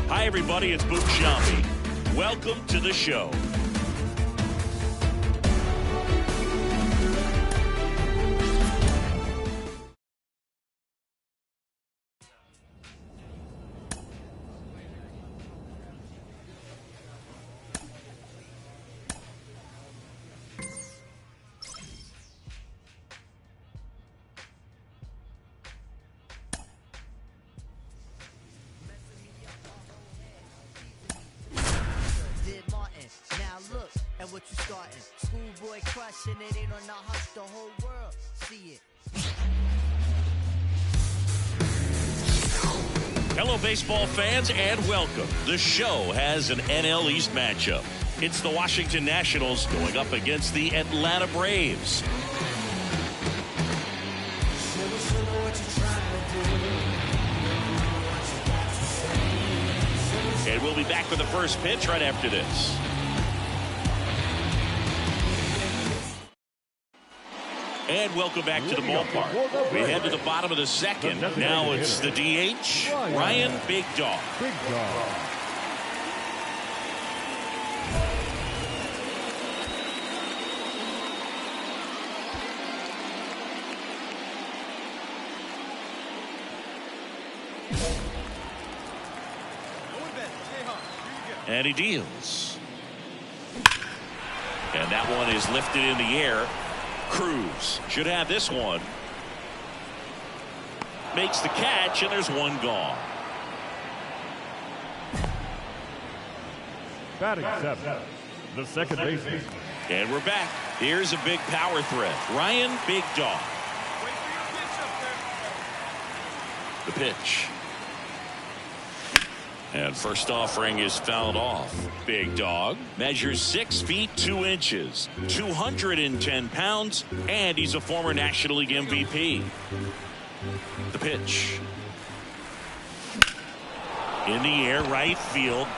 Hi, everybody. It's Boom Shambi. Welcome to the show. What you starting? Schoolboy crushing it ain't on the hush, the whole world see it. Hello, baseball fans, and welcome. The show has an NL East matchup. It's the Washington Nationals going up against the Atlanta Braves. And we'll be back for the first pitch right after this. And welcome back to the ballpark. We head to the bottom of the second. Now it's the DH, Ryan Big Dog. Big Dog. And he deals. And that one is lifted in the air. Cruz should have this one. Makes the catch, and there's one gone. Batting seven, the second baseman. And we're back. Here's a big power threat. Ryan Big Dog. The pitch. And first offering is fouled off. Big Dog measures 6 feet 2 inches, 210 pounds, and he's a former National League MVP. The pitch. In the air, right field.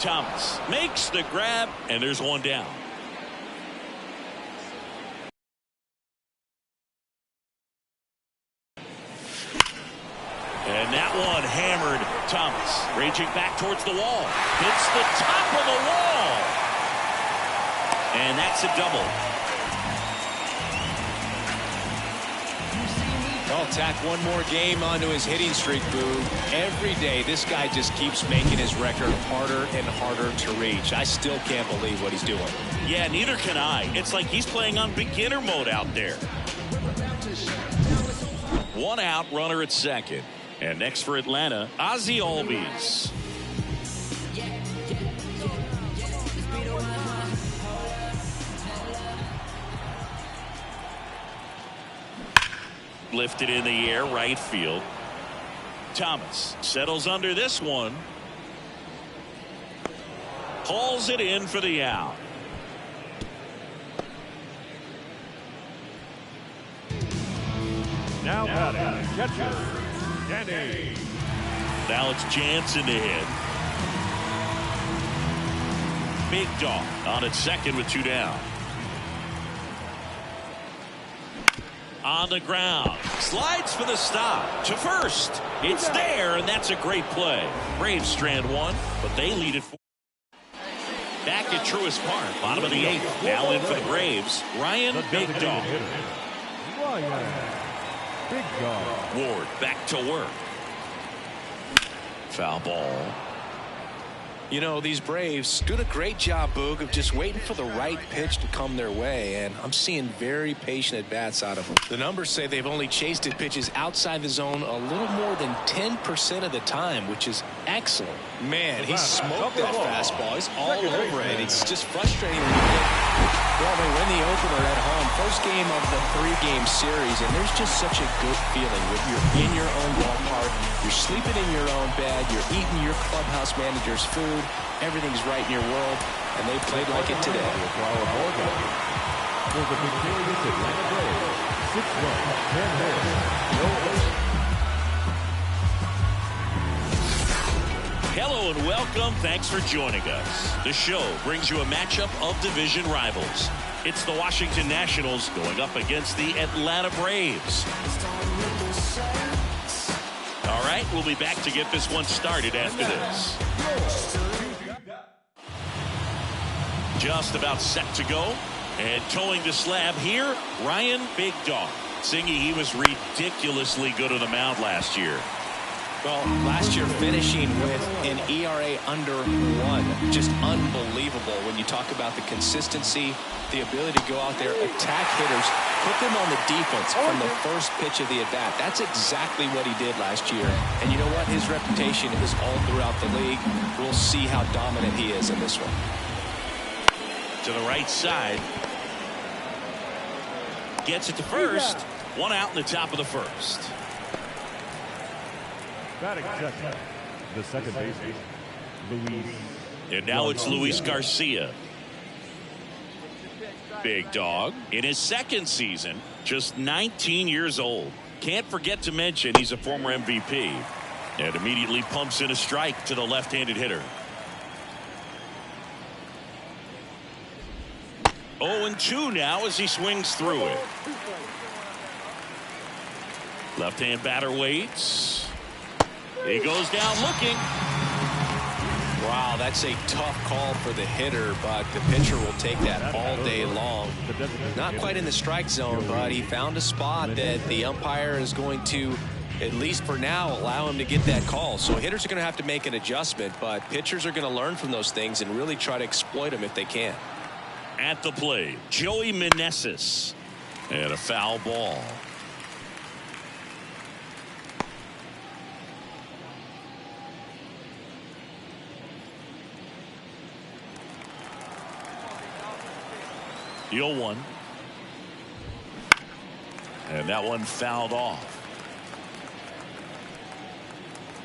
Thomas makes the grab, and there's one down. And that one hammered. Thomas raging back towards the wall. Hits the top of the wall. And that's a double. Well, tack one more game onto his hitting streak, Boo. Every day, this guy just keeps making his record harder and harder to reach. I still can't believe what he's doing. Yeah, neither can I. It's like he's playing on beginner mode out there. One out, runner at second. And next for Atlanta, Ozzie Albies. Lifted in the air, right field. Thomas settles under this one. Hauls it in for the out. Now batting, catcher, Danny. Now it's Jansen to hit. Big Dog on at second with 2 down. On the ground. Slides for the stop. To first. It's there, and that's a great play. Braves strand one, but they lead it. Back at Truist Park, bottom of the 8th. Now in for the Braves, Ryan Big Dog. Ryan Big Dog. Ward back to work. Foul ball. You know, these Braves doing a great job, Boog, of just waiting for the right pitch to come their way, and I'm seeing very patient at-bats out of them. The numbers say they've only chased at pitches outside the zone a little more than 10% of the time, which is excellent. Man, he smoked that fastball. He's all over it. It's just frustrating when you get, well, they win the opener at home. First game of the 3-game series, and there's just such a good feeling when you're in your own ballpark, you're sleeping in your own bed, you're eating your clubhouse manager's food, everything's right in your world, and they played like it today. For the victorious Atlanta Braves, 6 runs, 10 hits, no errors. Hello and welcome. Thanks for joining us. The show brings you a matchup of division rivals. It's the Washington Nationals going up against the Atlanta Braves. All right, we'll be back to get this one started after this. Just about set to go. And towing the slab here, Ryan Big Dog. Singy, he was ridiculously good on the mound last year. Well, last year finishing with an ERA under 1. Just unbelievable when you talk about the consistency, the ability to go out there, attack hitters, put them on the defense from the first pitch of the at-bat. That's exactly what he did last year. And you know what? His reputation is all throughout the league. We'll see how dominant he is in this one. To the right side. Gets it to first. One out in the top of the first. Batting second, the second baseman, Luis. And now it's Luis Garcia. Big Dog in his second season, just 19 years old. Can't forget to mention he's a former MVP. And immediately pumps in a strike to the left-handed hitter. 0-2 now as he swings through it. Left-hand batter waits. He goes down looking. Wow, that's a tough call for the hitter, but the pitcher will take that all day long. Not quite in the strike zone, but he found a spot that the umpire is going to, at least for now, allow him to get that call. So hitters are going to have to make an adjustment, but pitchers are going to learn from those things and really try to exploit them if they can. At the plate, Joey Meneses. And a foul ball. The 0-1. And that one fouled off.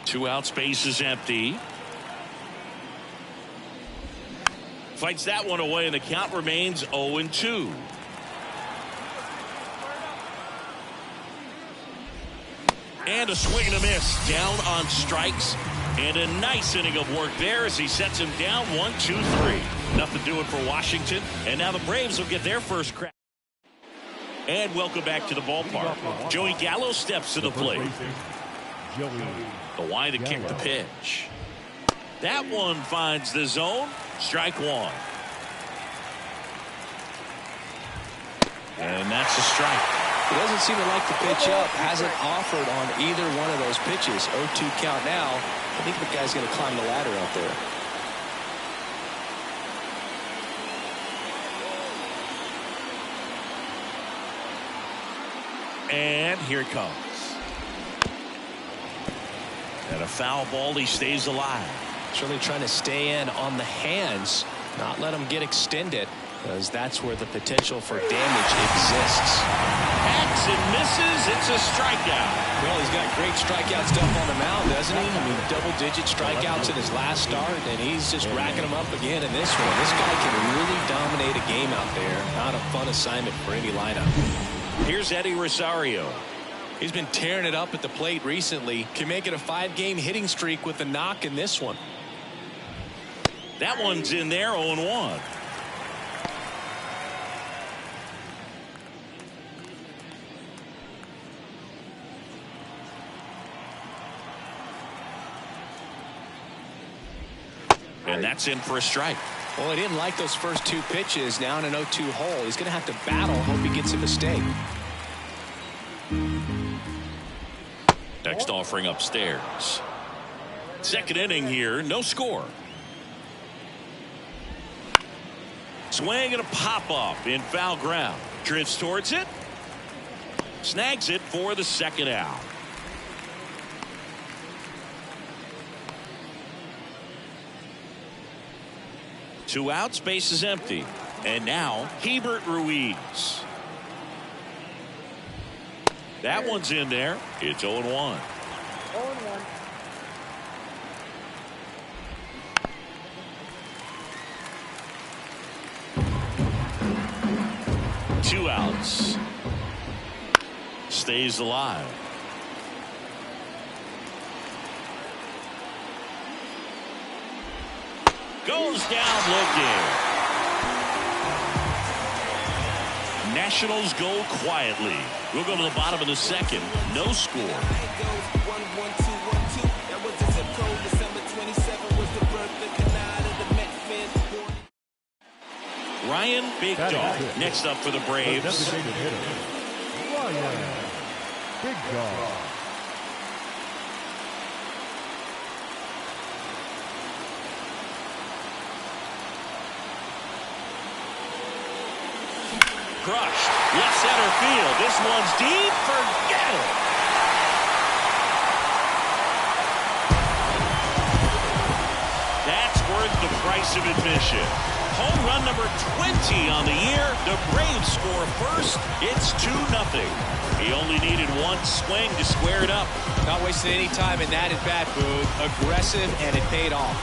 2 outs, base is empty. Fights that one away, and the count remains 0-2. And a swing and a miss. Down on strikes. And a nice inning of work there as he sets him down 1-2-3. Nothing doing for Washington. And now the Braves will get their first crack. And welcome back to the ballpark. Joey Gallo steps to the plate. The wind and kick the pitch. That one finds the zone. Strike one. And that's a strike. He doesn't seem to like the pitch up. Hasn't offered on either one of those pitches. 0-2 count now. I think the guy's going to climb the ladder out there. And here it comes. And a foul ball. He stays alive. Certainly trying to stay in on the hands, not let them get extended, because that's where the potential for damage exists. Hacks and misses. It's a strikeout. Well, he's got great strikeout stuff on the mound, doesn't he? I mean, double-digit strikeouts in his last start, and he's just racking them up again in this one. This guy can really dominate a game out there. Not a fun assignment for any lineup. Here's Eddie Rosario. He's been tearing it up at the plate recently. Can make it a 5-game hitting streak with a knock in this one. That one's in there, 0-1. And that's in for a strike. Well, he didn't like those first 2 pitches. Now in an 0-2 hole. He's going to have to battle. Hope he gets a mistake. Next offering upstairs. Second inning here. No score. Swing and a pop-up in foul ground. Drifts towards it. Snags it for the second out. Two outs, base is empty. And now Hebert Ruiz. That one's in there. It's 0-1. 0-1. Two outs. Stays alive. Goes down looking. Nationals go quietly. We'll go to the bottom of the second. No score. Ryan Big Dog next up for the Braves. Designated hitter, Ryan Big Dog. Crushed. Left center field. This one's deep. Forget it. That's worth the price of admission. Home run number 20 on the year. The Braves score first. It's 2-0. He only needed one swing to square it up. Not wasting any time in that at bat, Boog. Aggressive, and it paid off.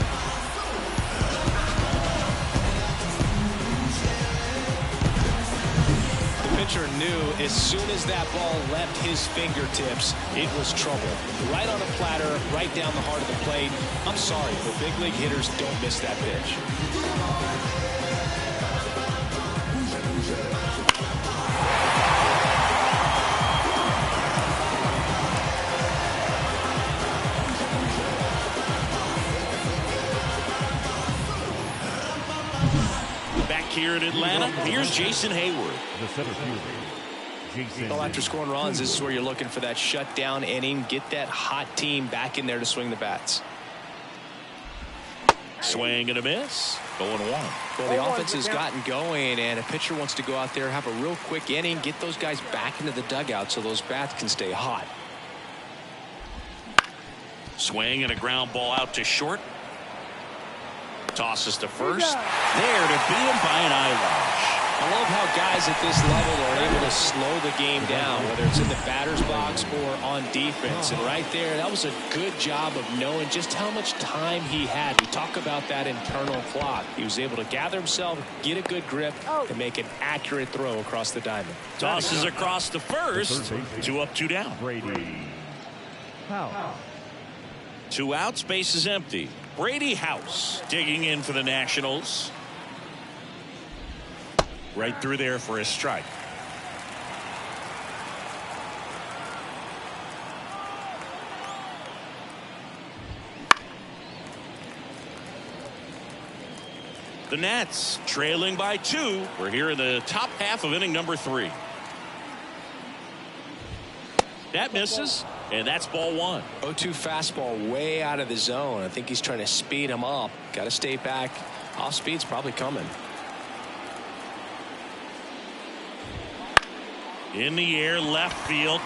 The pitcher knew as soon as that ball left his fingertips, it was trouble. Right on a platter, right down the heart of the plate. I'm sorry, but big league hitters don't miss that pitch. Back here in Atlanta, here's Jason Hayward. The center fielder, Jason. Well, after scoring runs, this is where you're looking for that shutdown inning. Get that hot team back in there to swing the bats. Swing and a miss. 0-1. Well, the offense has gotten going, and a pitcher wants to go out there, have a real quick inning, get those guys back into the dugout so those bats can stay hot. Swing and a ground ball out to short. Tosses to first. There to beat him by an eyelash. I love how guys at this level are able to slow the game down, whether it's in the batter's box or on defense. And right there, that was a good job of knowing just how much time he had. We talk about that internal clock. He was able to gather himself, get a good grip, and make an accurate throw across the diamond. Tosses across to first. 2 up, 2 down. Brady House. 2 outs, base is empty. Brady House digging in for the Nationals. Right through there for a strike. The Nats trailing by 2. We're here in the top half of inning number 3. That misses, and that's ball 1. 0-2 fastball way out of the zone. I think he's trying to speed him up. Got to stay back. Off speed's probably coming. In the air, left field.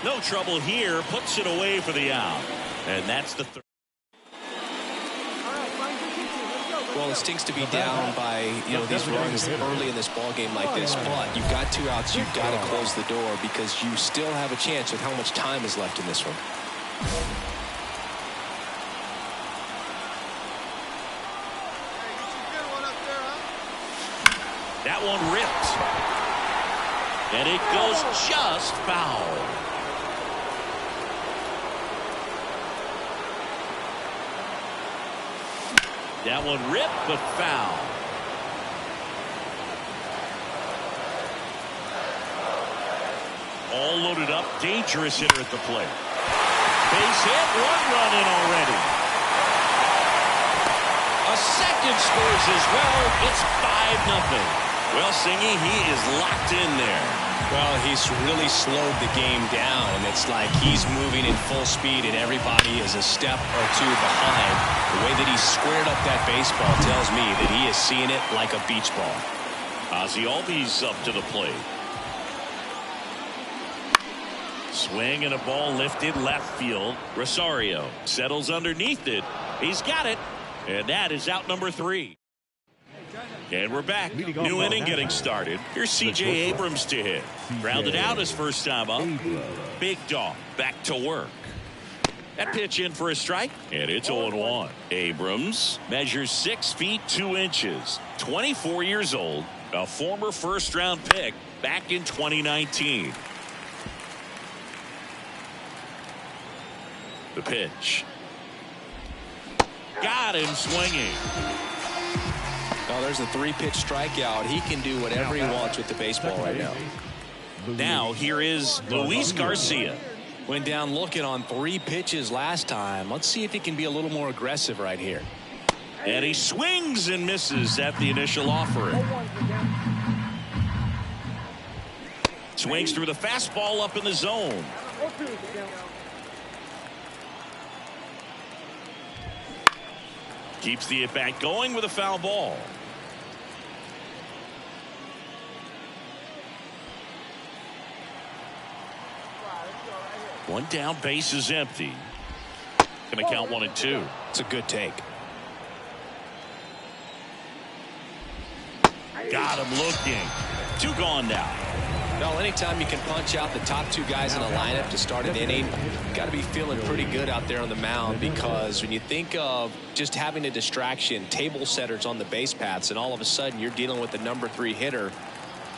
No trouble here. Puts it away for the out. And that's the third. Well, it stinks to be down by, these runs early in this ball game like this, but you've got 2 outs. You've got to close the door because you still have a chance with how much time is left in this one. That one ripped. And it goes just foul. That one ripped, but foul. All loaded up. Dangerous hitter at the plate. Base hit. 1 run in already. A second scores as well. It's 5-0. Well, Singy, he is locked in there. Well, he's really slowed the game down, and it's like he's moving in full speed, and everybody is a step or 2 behind. The way that he squared up that baseball tells me that he is seeing it like a beach ball. Ozzie Albies up to the plate. Swing and a ball lifted left field. Rosario settles underneath it. He's got it, and that is out number 3. And we're back. New inning getting started. Here's C.J. Abrams to hit. Grounded out his first time up. Big Dog back to work. That pitch in for a strike, and it's 0-1. Abrams measures 6 feet 2 inches. 24 years old. A former first-round pick back in 2019. The pitch. Got him swinging. Oh, there's a 3-pitch strikeout. He can do whatever he wants with the baseball right now. Now here is Luis Garcia. Went down looking on 3 pitches last time. Let's see if he can be a little more aggressive right here. And he swings and misses at the initial offering. Swings through the fastball up in the zone. Keeps the at-bat going with a foul ball. One down, base is empty. Going to count 1 and 2. It's a good take. Got him looking. 2 gone now. Well, anytime you can punch out the top 2 guys in a lineup to start an inning, you got to be feeling pretty good out there on the mound, because when you think of just having a distraction, table setters on the base paths, and all of a sudden you're dealing with the number 3 hitter,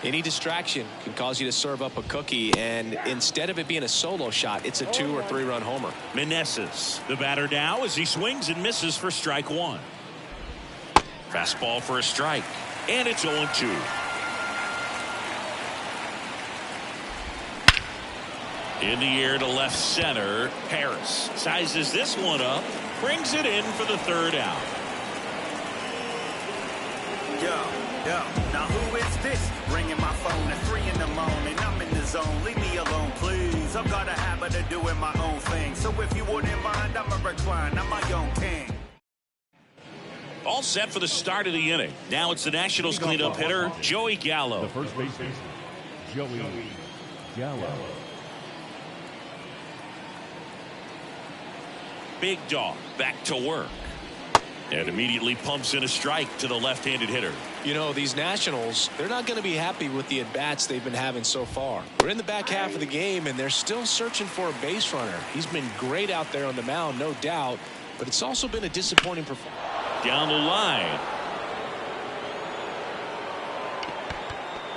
any distraction can cause you to serve up a cookie, and instead of it being a solo shot, it's a 2 or 3 run homer. Meneses, the batter now, as he swings and misses for strike 1. Fastball for a strike, and it's 0-2. In the air to left center. Harris sizes this one up, brings it in for the 3rd out. Yo, now who is this? Ringing my phone at 3 in the morning. I'm in the zone. Leave me alone, please. I've got a habit of doing my own thing. So if you wouldn't mind, I'm a recline. I'm my own king. All set for the start of the inning. Now it's the Nationals cleanup hitter, Joey Gallo. The first baseman, Joey Gallo. Big Dog back to work. And immediately pumps in a strike to the left-handed hitter. You know, these Nationals, they're not going to be happy with the at-bats they've been having so far. We're in the back half of the game, and they're still searching for a base runner. He's been great out there on the mound, no doubt, but it's also been a disappointing performance. Down the line.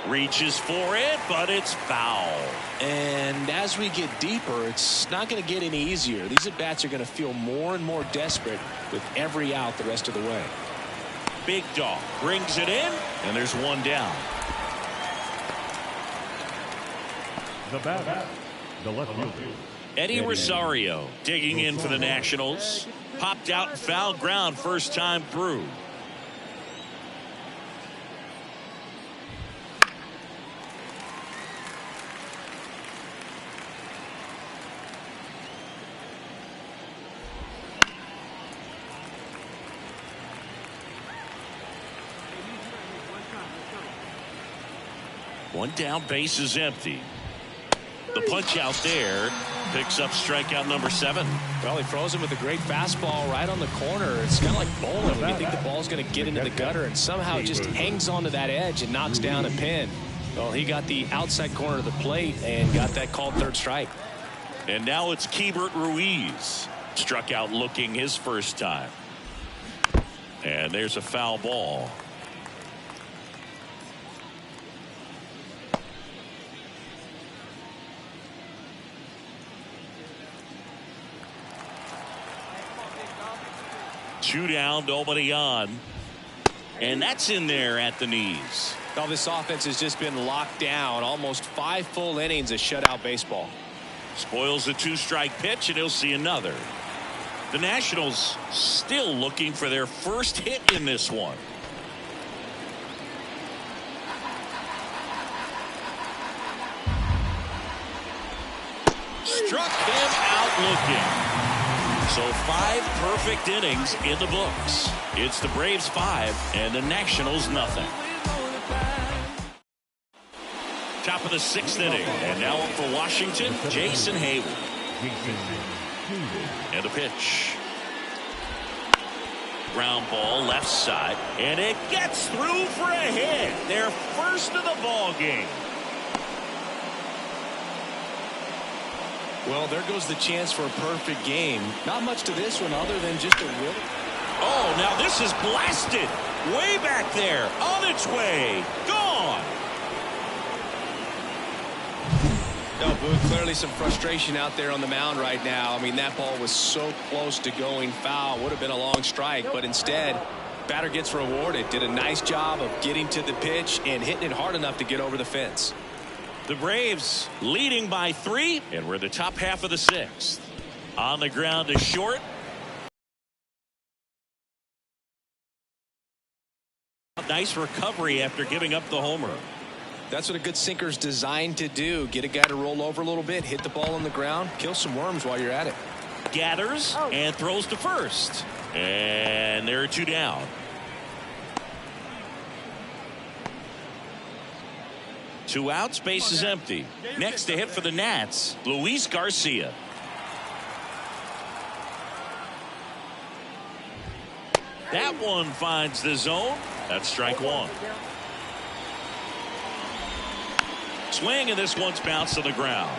Reaches for it, but it's foul. And as we get deeper, it's not going to get any easier. These at-bats are going to feel more and more desperate with every out the rest of the way. Big Dog brings it in, and there's 1 down. The batter, the left fielder, Eddie Rosario digging in for the Nationals. Popped out and foul ground first time through. One down, base is empty. The punch out there picks up strikeout number 7. Well, he froze him with a great fastball right on the corner. It's kind of like bowling when you think the ball's going to get into the gutter, and somehow it just hangs onto that edge and knocks down a pin. Well, he got the outside corner of the plate and got that called 3rd strike. And now it's Keibert Ruiz. Struck out looking his first time. And there's a foul ball. Two down, nobody on. And that's in there at the knees. Well, this offense has just been locked down. Almost 5 full innings of shutout baseball. Spoils a 2-strike pitch, and he'll see another. The Nationals still looking for their first hit in this one. Struck him out looking. So 5 perfect innings in the books. It's the Braves 5 and the Nationals nothing. Top of the 6th inning, and now up for Washington, Jason Hayward. And a pitch. Ground ball left side, and it gets through for a hit. Their first of the ball game. Well, there goes the chance for a perfect game. Not much to this one other than just a will. Oh, now this is blasted. Way back there. On its way. Gone. No, Boog, clearly some frustration out there on the mound right now. I mean, that ball was so close to going foul. Would have been a long strike, but instead, batter gets rewarded. Did a nice job of getting to the pitch and hitting it hard enough to get over the fence. The Braves leading by 3, and we're in the top half of the 6th. On the ground to short. Nice recovery after giving up the homer. That's what a good sinker's designed to do. Get a guy to roll over a little bit, hit the ball on the ground, kill some worms while you're at it. Gathers and throws to first. And there are 2 down. Two outs, base is empty. Next to hit for the Nats, Luis Garcia. That one finds the zone. That's strike 1. Swing, and this one's bounced to the ground.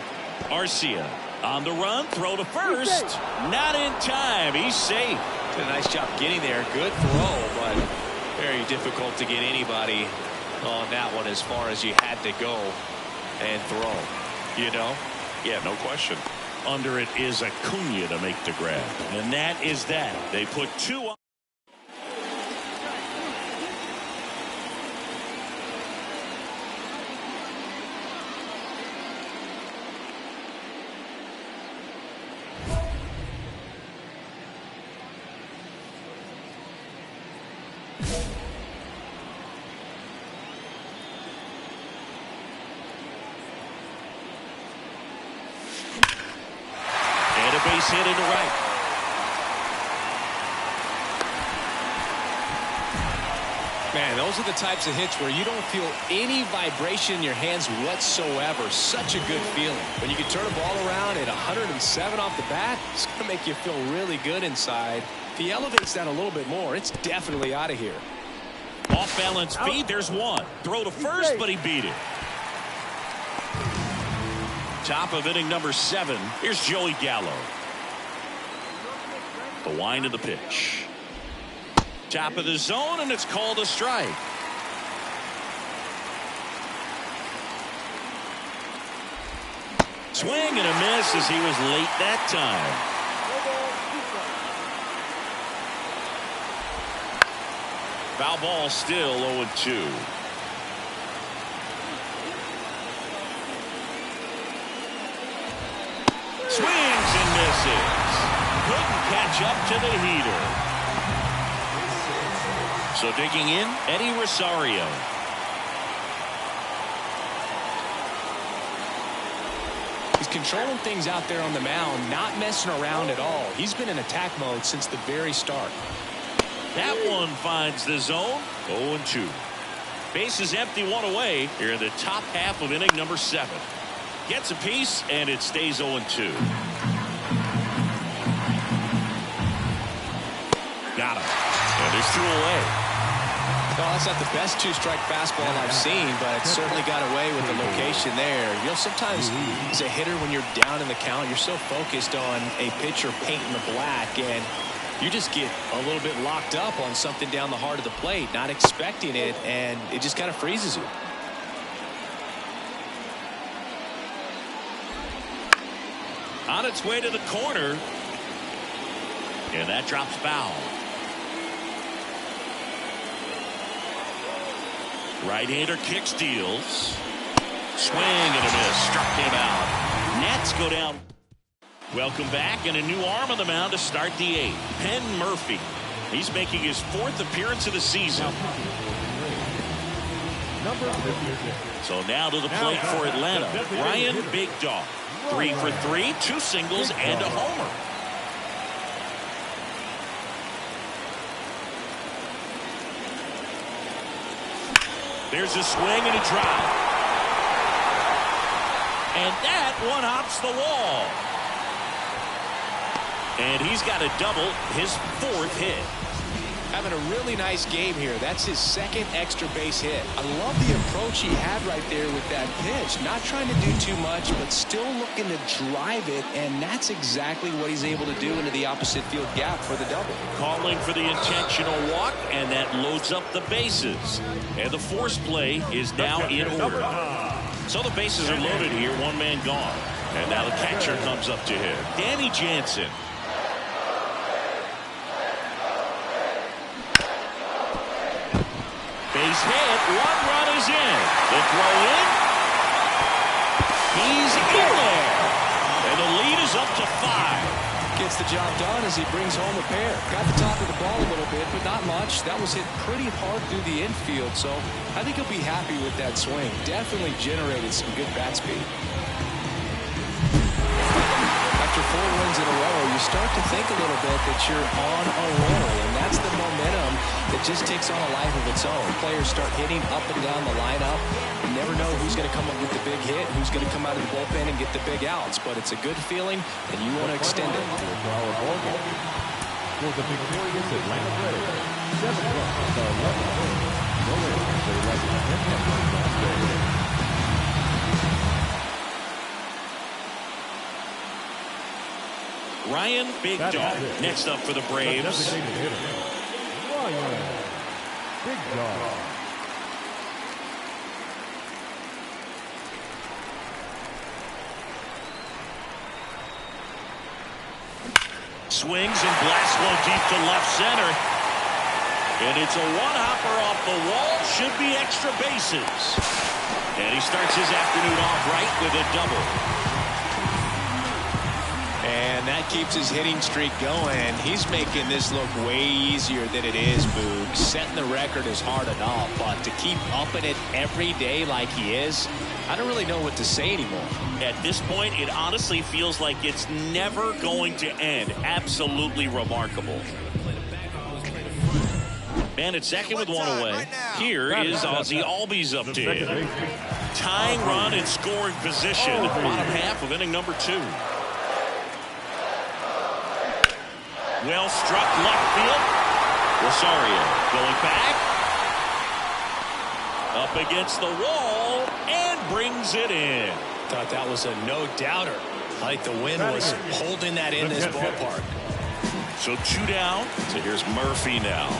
Garcia on the run, throw to first. Not in time. He's safe. Did a nice job getting there. Good throw, but very difficult to get anybody on that one as far as you had to go and throw. You know? Yeah, no question. Under it is Acuna to make the grab. And that is that. They put 2 on. Base hit into right. Man, those are the types of hits where you don't feel any vibration in your hands whatsoever. Such a good feeling. When you can turn a ball around at 107 off the bat, it's going to make you feel really good inside. If he elevates that a little bit more, it's definitely out of here. Off balance feed. There's one. Throw to first, but he beat it. Top of inning number 7. Here's Joey Gallo. The wind of the pitch. Top of the zone, and it's called a strike. Swing and a miss as he was late that time. Foul ball, still 0-2. Swings and misses. Couldn't catch up to the heater. So digging in, Eddie Rosario. He's controlling things out there on the mound, not messing around at all. He's been in attack mode since the very start. That one finds the zone. 0-2. Base is empty, 1 away here in the top half of inning number 7. Gets a piece, and it stays 0-2. Got him. And there's 2 away. Well, that's not the best 2-strike fastball I've seen, but it certainly got away with the location there. You know, sometimes as a hitter, when you're down in the count, you're so focused on a pitcher painting the black, and you just get a little bit locked up on something down the heart of the plate, not expecting it, and it just kind of freezes you. On its way to the corner. And that drops foul. Right-hander kick steals. Swing and a miss. Struck him out. Nats go down. Welcome back, and a new arm on the mound to start the 8th. Penn Murphy. He's making his 4th appearance of the season. So now to the plate for Atlanta. Ryan Big Dog. 3 for 3, 2 singles, and a homer. There's a swing and a drive. And that one hops the wall. And he's got a double, his 4th hit. Having a really nice game here. That's his 2nd extra base hit. I love the approach he had right there with that pitch. Not trying to do too much, but still looking to drive it, and that's exactly what he's able to do into the opposite field gap for the double. Calling for the intentional walk, and that loads up the bases. And the force play is now in order. So the bases are loaded here, one man gone. And now the catcher comes up to him. Danny Jansen. Base hit, one run is in. The throw in. He's in there. And the lead is up to 5. Gets the job done as he brings home a pair. Got the top of the ball a little bit, but not much. That was hit pretty hard through the infield, so I think he'll be happy with that swing. Definitely generated some good bat speed. After 4 wins in a row, you start to think a little bit that you're on a roll, and that's the momentum that just takes on a life of its own. Players start hitting up and down the lineup. You never know who's going to come up with the big hit, who's going to come out of the bullpen and get the big outs, but it's a good feeling, and you want to extend it. For the victorious Atlanta Braves, 7 runs are left. No errors. They led 10 last day. Ryan Big Dog next up for the Braves. Ryan Big Dog. Swings and blasts one deep to left center. And it's a one-hopper off the wall. Should be extra bases. And he starts his afternoon off right with a double. And that keeps his hitting streak going. He's making this look way easier than it is, Boog. Setting the record is hard enough, but to keep upping it every day like he is, I don't really know what to say anymore. At this point, it honestly feels like it's never going to end. Absolutely remarkable. Man at second with one away. Here is Ozzie Albies up to him. Tying run in scoring position. Bottom half of inning number 2. Well struck left field. Rosario going back. Up against the wall and brings it in. Thought that was a no-doubter. Like the wind was holding that in this ballpark. So 2 down. So here's Murphy now.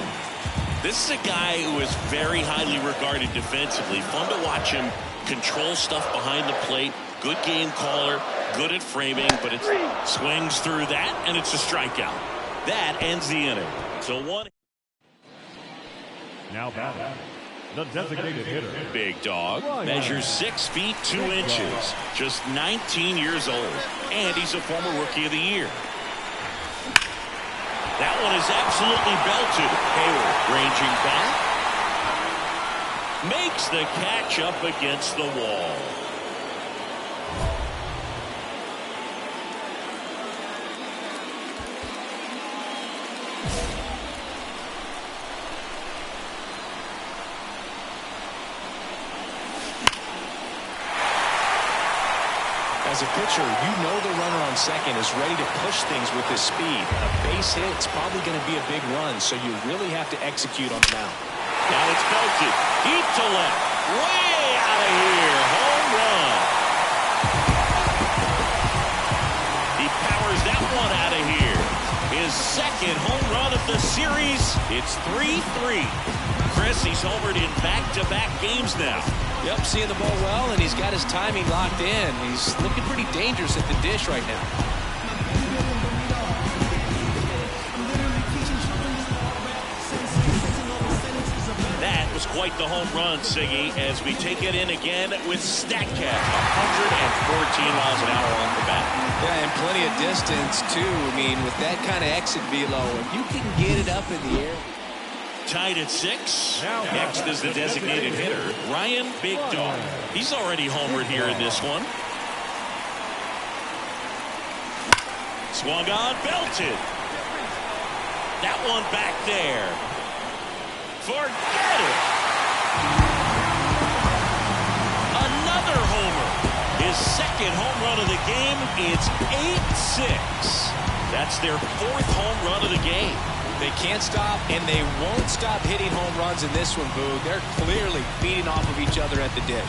This is a guy who is very highly regarded defensively. Fun to watch him control stuff behind the plate. Good game caller. Good at framing. But it swings through that and it's a strikeout. That ends the inning. So 1. Now batting, the designated hitter. Big Dog measures 6 feet 2 inches. Just 19 years old. And he's a former Rookie of the Year. That one is absolutely belted. Hayward ranging back. Makes the catch up against the wall. As a pitcher, you know the runner on second is ready to push things with his speed. A base hit, it's probably going to be a big run, so you really have to execute on the mound. Now it's belted. Deep to left. Way out of here. Home run. He powers that one out of here. His second home run of the series. It's 3-3. Chris, he's homered in back-to-back games now. Yep, seeing the ball well, and he's got his timing locked in. He's looking pretty dangerous at the dish right now. That was quite the home run, Siggy, as we take it in again with StatCast. 114 miles an hour off the bat. Yeah, and plenty of distance, too. I mean, with that kind of exit velo, if you can get it up in the air. Tied at 6. Next is the designated hitter, Ryan Big Dog. He's already homered here in this one. Swung on, belted. That one back there. Forget it. Another homer. His second home run of the game. It's 8-6. That's their 4th home run of the game. They can't stop, and they won't stop hitting home runs in this one, Boog. They're clearly feeding off of each other at the dish.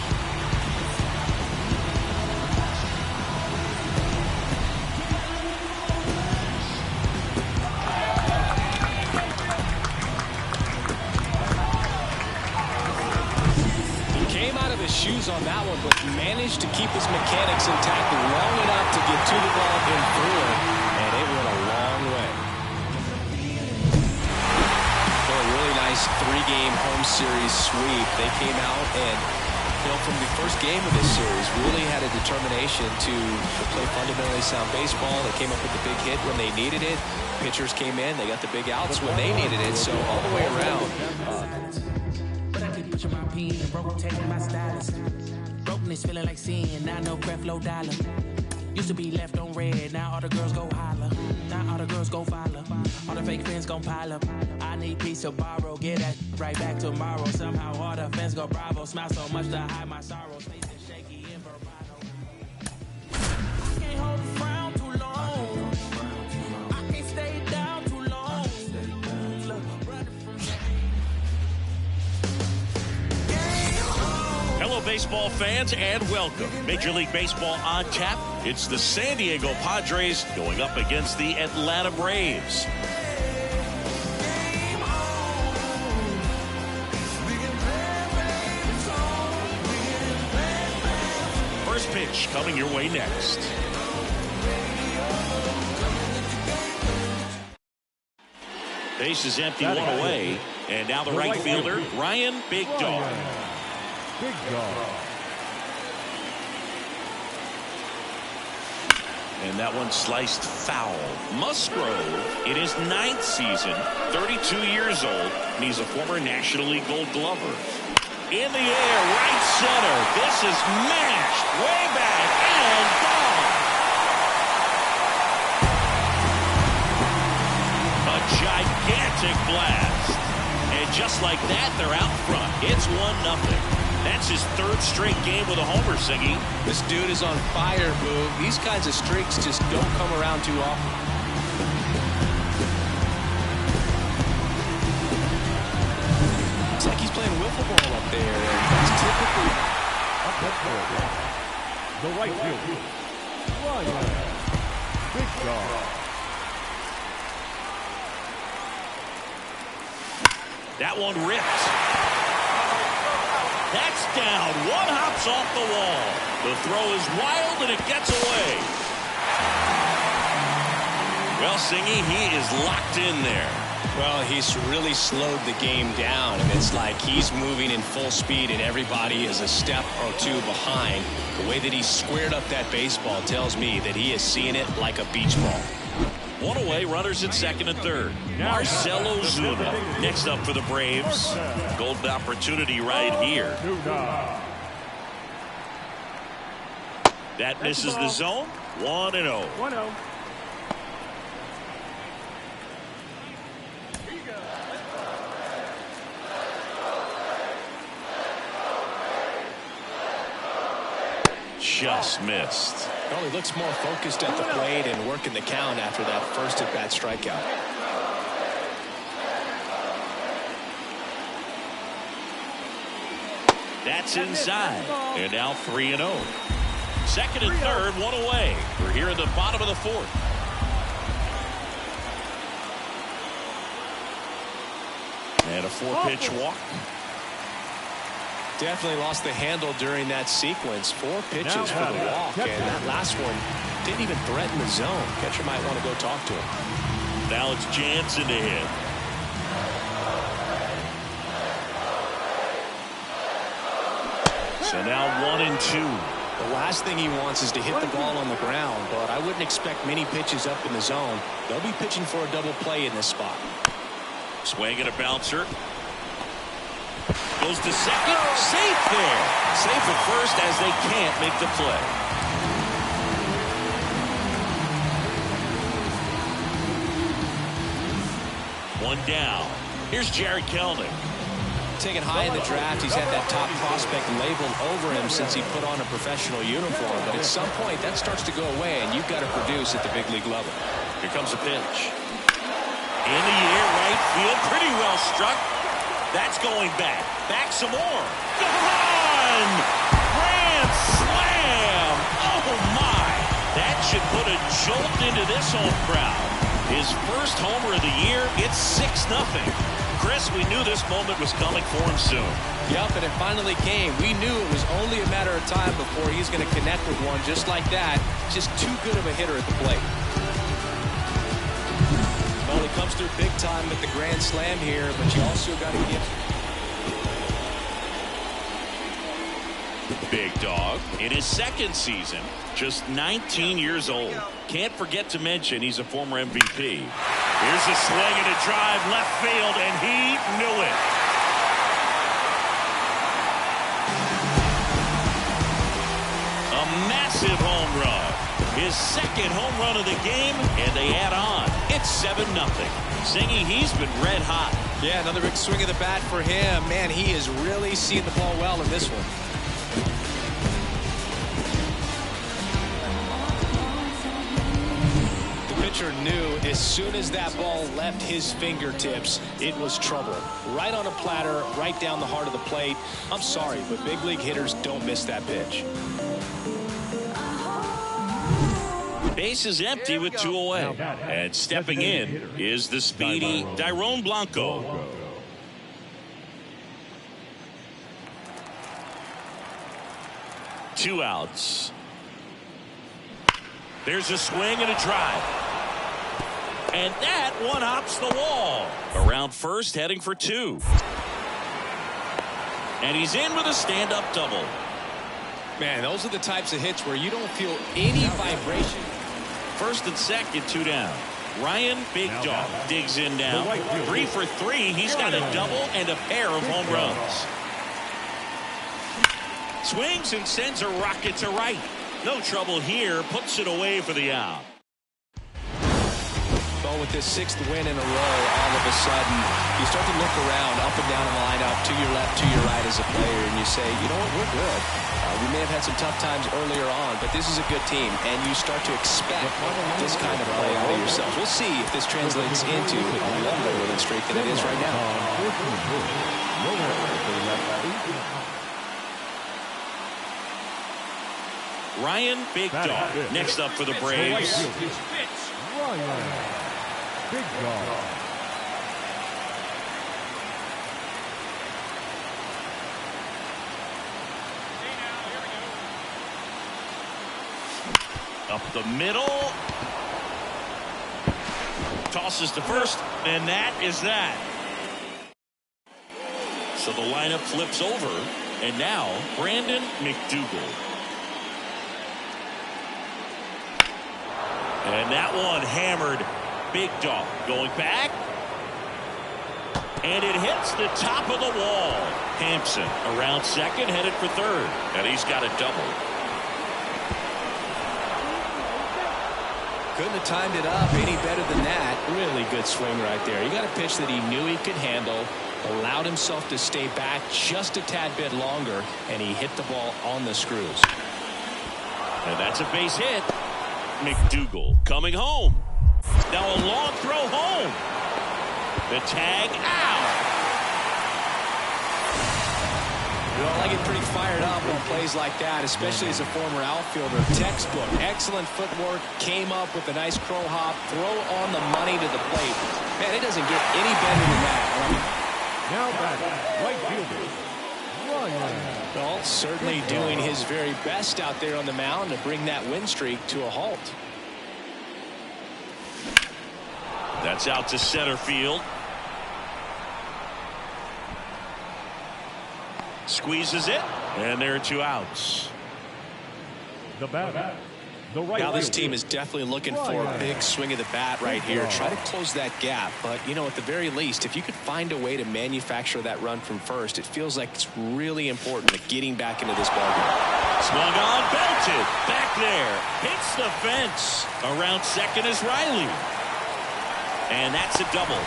shoes on that one, but managed to keep his mechanics intact long enough to get to the ball and through it, and it went a long way. So a really nice 3-game home series sweep. They came out and, from the first game of this series, really had a determination to play fundamentally sound baseball. They came up with the big hit when they needed it. Pitchers came in, they got the big outs when they needed it. So all the way around. But I keep pushing my pen, rotating my stylus. Brokenness feeling like sin, now no breath, low dollar. Used to be left on red, now all the girls go holler. Now all the girls go follow. All the fake fans gon' pile up. I need peace to borrow, get that right back tomorrow. Somehow all the fans go bravo. Smile so much to hide my sorrows. Face is shaky and bravado. I can't hold a frown too long. I can't stay down too long. Look, running from Hello, baseball fans, and welcome. Major League Baseball on tap. It's the San Diego Padres going up against the Atlanta Braves. First pitch coming your way next. Base is empty, one away. And now the right fielder, Ryan Big Dog. Big Dog. And that one sliced foul. Musgrove in his 9th season, 32 years old, and he's a former National League Gold Glover. In the air, right center. This is mashed way back and gone. A gigantic blast. And just like that, they're out front. It's 1-0. That's his 3rd straight game with a homer, Siggy. This dude is on fire, Boog. These kinds of streaks just don't come around too often. It's like he's playing wiffle ball up there. And he's typically Up that field. The right field. Ryan. Big Dog. That one ripped. That's down. One hops off the wall. The throw is wild, and it gets away. Well, Singy, he is locked in there. Well, he's really slowed the game down, and it's like he's moving in full speed, and everybody is a step or two behind. The way that he squared up that baseball tells me that he is seeing it like a beach ball. One away, runners at 2nd and 3rd. Marcelo Zuna next up for the Braves. Golden opportunity right here. That misses the zone. 1-0. 1-0. Just missed. Well, he looks more focused at the plate and working the count after that first at-bat strikeout. That's inside. And now 3-0. 2nd and 3rd, one away. We're here in the bottom of the 4th. And a 4-pitch walk. Definitely lost the handle during that sequence. 4 pitches for the walk, and that last one didn't even threaten the zone. Catcher might want to go talk to him. Now it's Jansen to hit. So now 1-2. The last thing he wants is to hit the ball on the ground, but I wouldn't expect many pitches up in the zone. They'll be pitching for a double play in this spot. Swing and a bouncer. Goes to second. Safe there. Safe at first as they can't make the play. One down. Here's Jared Kelnick. Taken high in the draft, he's had that top prospect labeled over him since he put on a professional uniform. But at some point, that starts to go away, and you've got to produce at the big league level. Here comes a pitch. In the air, right field. Pretty well struck. That's going back. Back some more. Gone! Grand slam! Oh, my! That should put a jolt into this home crowd. His first homer of the year. It's 6-0. Chris, we knew this moment was coming for him soon. Yep, and it finally came. We knew it was only a matter of time before he's going to connect with one just like that. Just too good of a hitter at the plate. Well, he comes through big time with the grand slam here, but you also got to give. Big Dog in his second season, just 19 years old. Can't forget to mention he's a former MVP. Here's a swing and a drive left field, and he knew it. A massive home run. His second home run of the game, and they add on. It's 7-0. Zingy, he's been red hot. Yeah, another big swing of the bat for him. Man, he is really seeing the ball well in this one. Knew as soon as that ball left his fingertips, it was trouble. Right on a platter, right down the heart of the plate. I'm sorry, but big league hitters don't miss that pitch. Base is empty with 2 away. And stepping in is the speedy Dairon Blanco. Two outs. There's a swing and a drive. And that one hops the wall. Around first, heading for 2. And he's in with a stand-up double. Man, those are the types of hits where you don't feel any vibration. First and second, 2 down. Ryan Big Dog digs in now. 3 for 3. He's got a double and a pair of home runs. Swings and sends a rocket to right. No trouble here. Puts it away for the out. Well, with this 6th win in a row, all of a sudden, you start to look around, up and down the lineup, to your left, to your right as a player, and you say, you know what, we're good. We may have had some tough times earlier on, but this is a good team, and you start to expect this kind of play out of yourselves. We'll see if this translates into a longer winning streak than it is right now. Ryan Big Dog next up for the Braves. Ryan Big Dog. Up the middle. Tosses to first, and that is that. So the lineup flips over, and now Brandon McDougal. And that one hammered. Big Dog going back. And it hits the top of the wall. Hampson around second, headed for third. And he's got a double. Couldn't have timed it up any better than that. Really good swing right there. You got a pitch that he knew he could handle, allowed himself to stay back just a tad bit longer, and he hit the ball on the screws. And that's a base hit. McDougal coming home. Now a long throw home. The tag out. Well, I get pretty fired up on plays like that, especially as a former outfielder. Textbook, excellent footwork, came up with a nice crow hop, throw on the money to the plate. Man, it doesn't get any better than that. Now back, right fielder, Ryan. Well, certainly doing his very best out there on the mound to bring that win streak to a halt. That's out to center field. Squeezes it, and there are 2 outs. The bat, the right Now this fielder, team is definitely looking for a big swing of the bat right here. Try to close that gap, but you know, at the very least, if you could find a way to manufacture that run from first, it feels like it's really important to getting back into this ballgame. Swung on, belted, back there, hits the fence. Around second is Riley. And that's a double.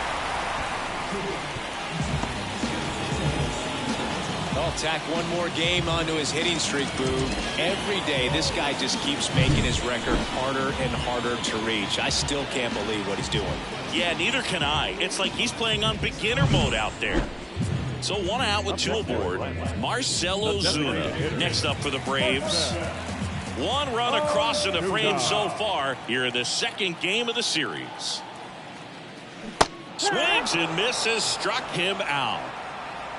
I'll tack one more game onto his hitting streak, Boo. Every day, this guy just keeps making his record harder and harder to reach. I still can't believe what he's doing. Yeah, neither can I. It's like he's playing on beginner mode out there. So 1 out with 2 aboard. Marcell Ozuna next up for the Braves. 1 run across in the frame so far here in the second game of the series. Swings and misses, struck him out.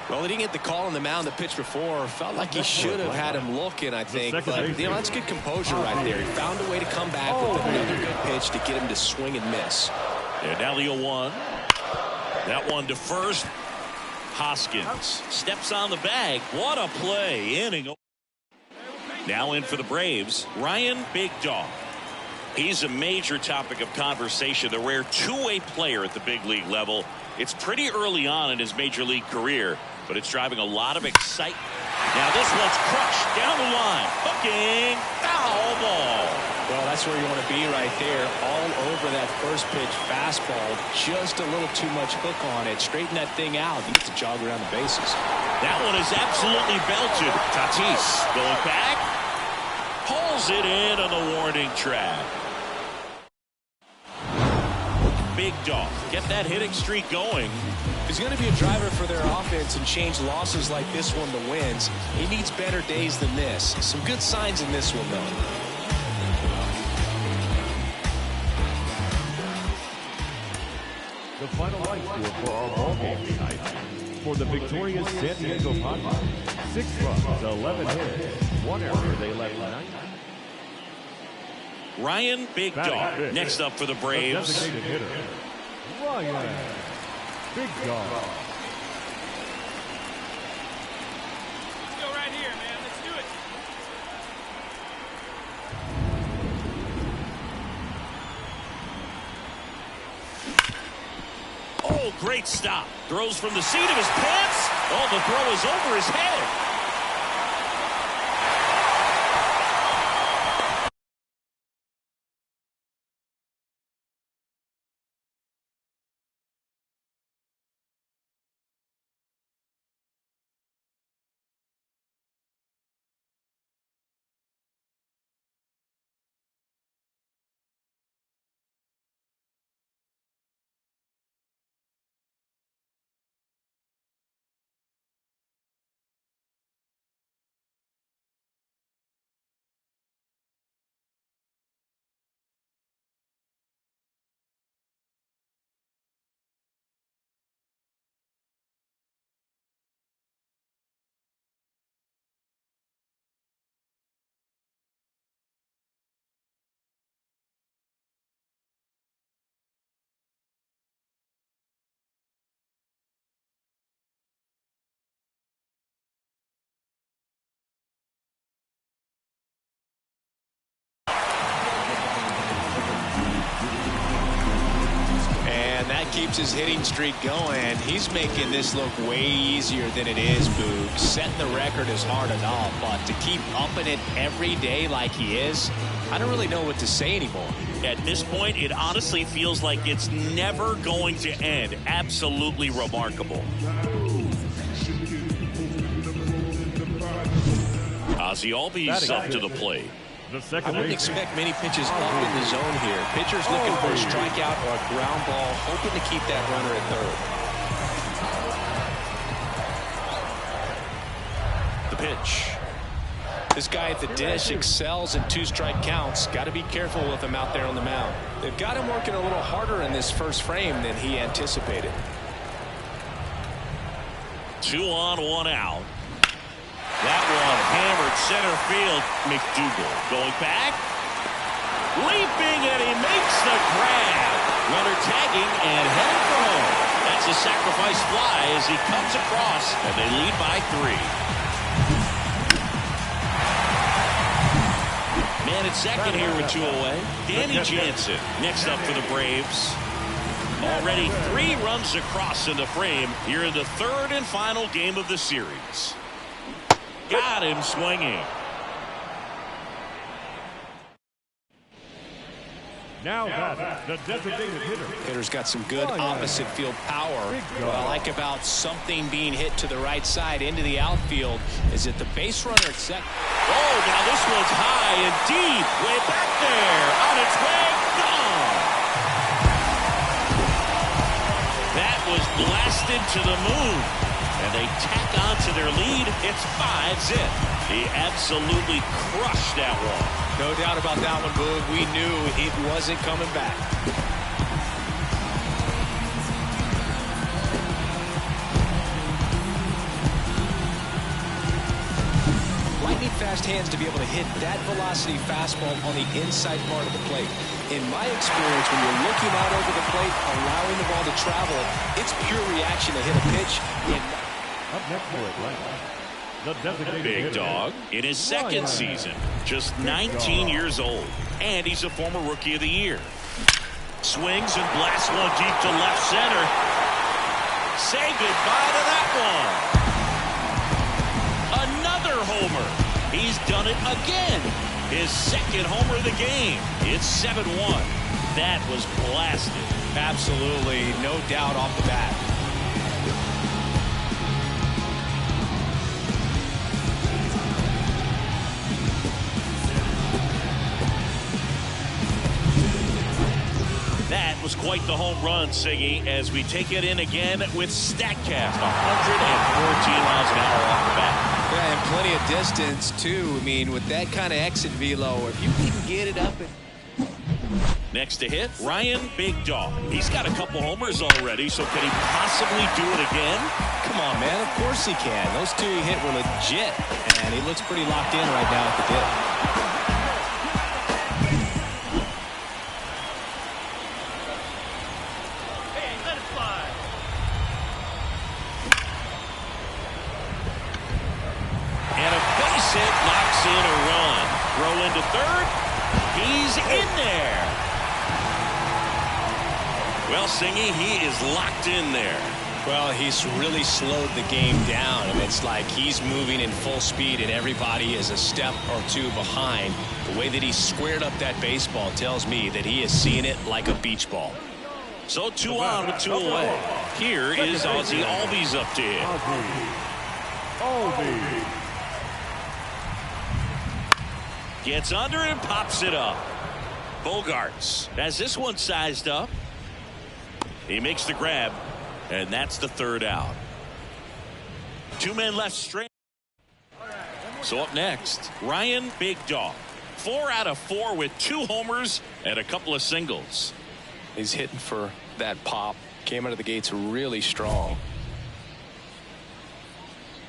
Well, he didn't get the call on the mound the pitch before. Felt like he should have had him looking, I think. But, that's good composure right there. He found a way to come back with another good pitch to get him to swing and miss. And now the 0-1. That one to first. Hoskins steps on the bag. What a play. Inning. Now in for the Braves, Ryan Big Dog. He's a major topic of conversation, the rare two-way player at the big league level. It's pretty early on in his major league career, but it's driving a lot of excitement. Now this one's crushed down the line. Hooking, foul ball. Well, that's where you want to be right there. All over that first pitch fastball. Just a little too much hook on it. Straighten that thing out. You get to jog around the bases. That one is absolutely belted. Tatis going back. Pulls it in on the warning track. Big Dog get that hitting streak going. He's going to be a driver for their offense and change losses like this one to wins. He needs better days than this. Some good signs in this one, though. The final line score for our ball game tonight. For the victorious San Diego Padres, 6 runs, 11 hits, 1 error. They left 9. Ryan Big Dog next up for the Braves. Designated hitter, Ryan Big Dog. Let's go right here, man. Let's do it. Oh, great stop. Throws from the seat of his pants. Oh, the throw is over his head. That keeps his hitting streak going. He's making this look way easier than it is, Boog. Setting the record is hard enough, but to keep upping it every day like he is, I don't really know what to say anymore. At this point, it honestly feels like it's never going to end. Absolutely remarkable. Ozzie Albies up to the plate. I wouldn't expect many pitches up in the zone here. Pitcher's looking for a strikeout or a ground ball, hoping to keep that runner at third. The pitch. This guy at the dish excels in 2-strike counts. Got to be careful with him out there on the mound. They've got him working a little harder in this first frame than he anticipated. 2 on, 1 out. That one hammered center field. McDougal going back. Leaping, and he makes the grab. Runner tagging and heading for home. That's a sacrifice fly as he comes across, and they lead by 3. Man at second here with 2 away. Danny Jansen next up for the Braves. Already 3 runs across in the frame here in the 3rd and final game of the series. Got him swinging. Now that's the designated hitter. Hitter's got some good opposite field power. What I like about something being hit to the right side into the outfield is that the base runner at second. Oh, now this one's high and deep. Way back there. On its way. Gone. That was blasted to the moon. And they tack on to their lead. It's 5-zip. He absolutely crushed that one. No doubt about that one, Boog. We knew it wasn't coming back. fast hands to be able to hit that velocity fastball on the inside part of the plate. In my experience, when you're looking out over the plate, allowing the ball to travel, it's pure reaction to hit a pitch. Up next for Atlanta, the designated Big hitter, Dog in his second season, just 19 years old, and he's a former Rookie of the Year. Swings and blasts one deep to left center. Say goodbye to that one. Another homer. He's done it again. His second homer of the game. It's 7-1. That was blasted. Absolutely, no doubt off the bat. That was quite the home run, Siggy, as we take it in again with StatCast. 114 miles an hour off the bat. Yeah, and plenty of distance, too. I mean, with that kind of exit velo, if you can get it up. Next to hit, Ryan Big Dog. He's got a couple homers already, so can he possibly do it again? Come on, man. Of course he can. Those two he hit were legit, and he looks pretty locked in right now at the dip. Hit knocks in a run. Throw into third. He's in there. Well, Singy, he is locked in there. Well, he's really slowed the game down, and it's like he's moving in full speed, and everybody is a step or two behind. The way that he squared up that baseball tells me that he is seeing it like a beach ball. So 2 on with 2 away. Here is Ozzie Albies up to hit. Albies. Gets under it and pops it up. Bogarts has this one sized up. He makes the grab, and that's the third out. 2 men left straight. So up next, Ryan Big Dog. 4 out of 4 with 2 homers and a couple of singles. He's hitting for that pop. Came out of the gates really strong.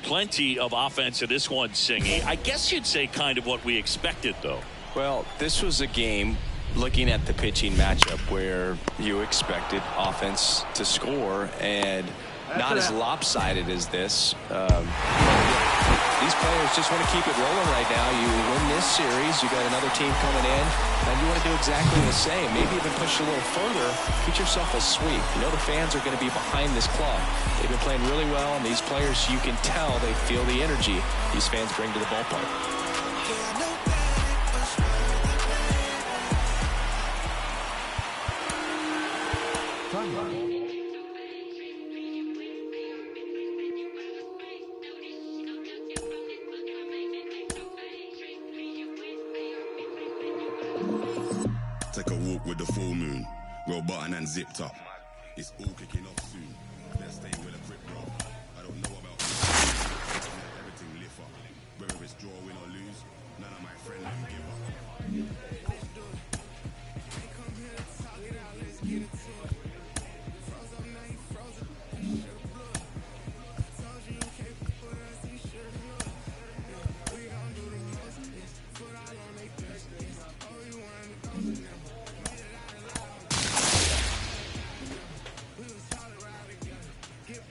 Plenty of offense in this one, Singy. I guess you'd say kind of what we expected, though. Well, this was a game, looking at the pitching matchup, where you expected offense to score, and not as lopsided as this. These players just want to keep it rolling right now. You win this series, you got another team coming in, and you want to do exactly the same. Maybe even push a little further, get yourself a sweep. You know the fans are going to be behind this club. They've been playing really well, and these players, you can tell they feel the energy these fans bring to the ballpark. Take a walk with the full moon. Roll button and zipped up. It's all kicking off soon. Let's stay with a quick roll. I don't know about everything lift up. Whether it's draw, win or lose, none of my friends will give up. Get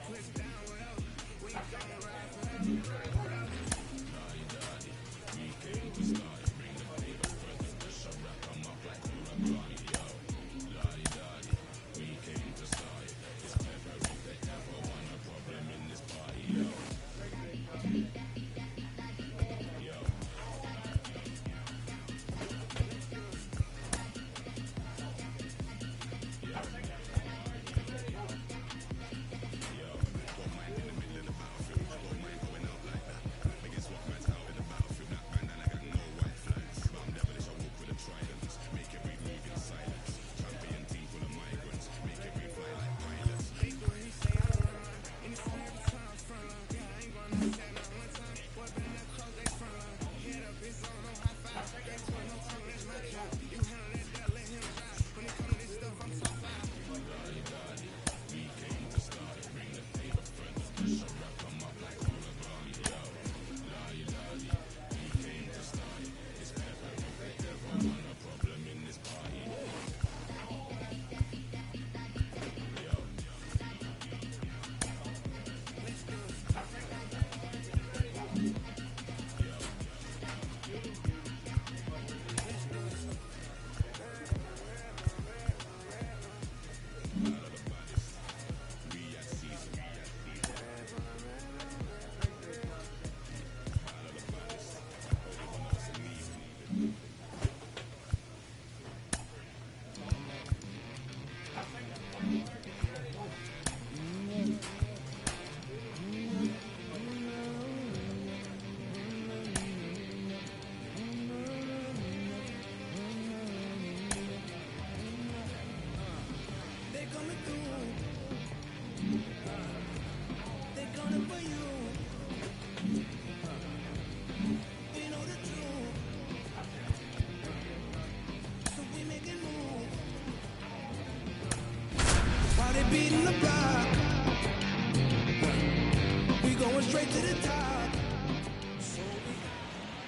going straight to the top.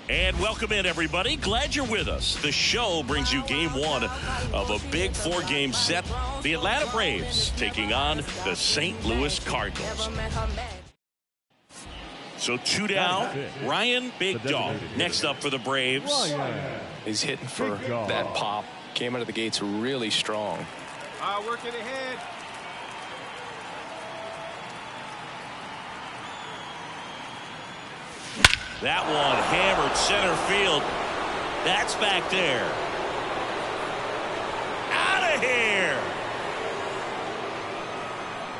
And welcome in, everybody. Glad you're with us. The show brings you game one of a big 4-game set. The Atlanta Braves taking on the St. Louis Cardinals. So 2 down. Ryan Big Dog next up for the Braves. He's hitting for that pop. Came out of the gates really strong. Working ahead. That one hammered center field. That's back there. Out of here.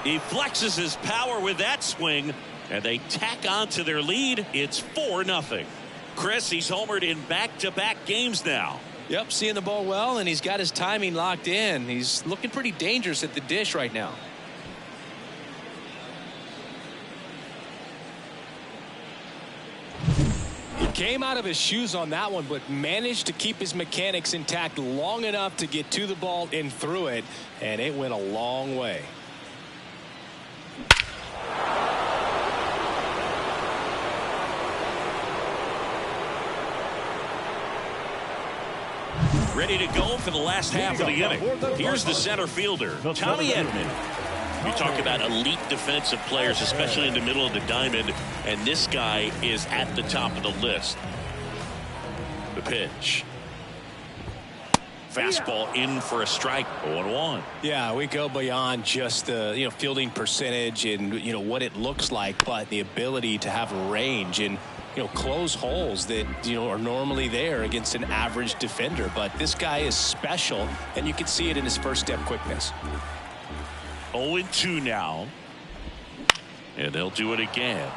He flexes his power with that swing, and they tack on to their lead. It's 4-0. Chris, he's homered in back-to-back games now. Yep, seeing the ball well, and he's got his timing locked in. He's looking pretty dangerous at the dish right now. He came out of his shoes on that one, but managed to keep his mechanics intact long enough to get to the ball and through it, and it went a long way. Ready to go for the last half of the inning. Here's the center fielder, Tommy Edman. You talk about elite defensive players, especially in the middle of the diamond, and this guy is at the top of the list. The pitch. Fastball in for a strike. 0-1. Yeah, we go beyond just the fielding percentage and what it looks like, but the ability to have range and close holes that are normally there against an average defender. But this guy is special, and you can see it in his first step quickness. 0-2 now, and they'll do it again.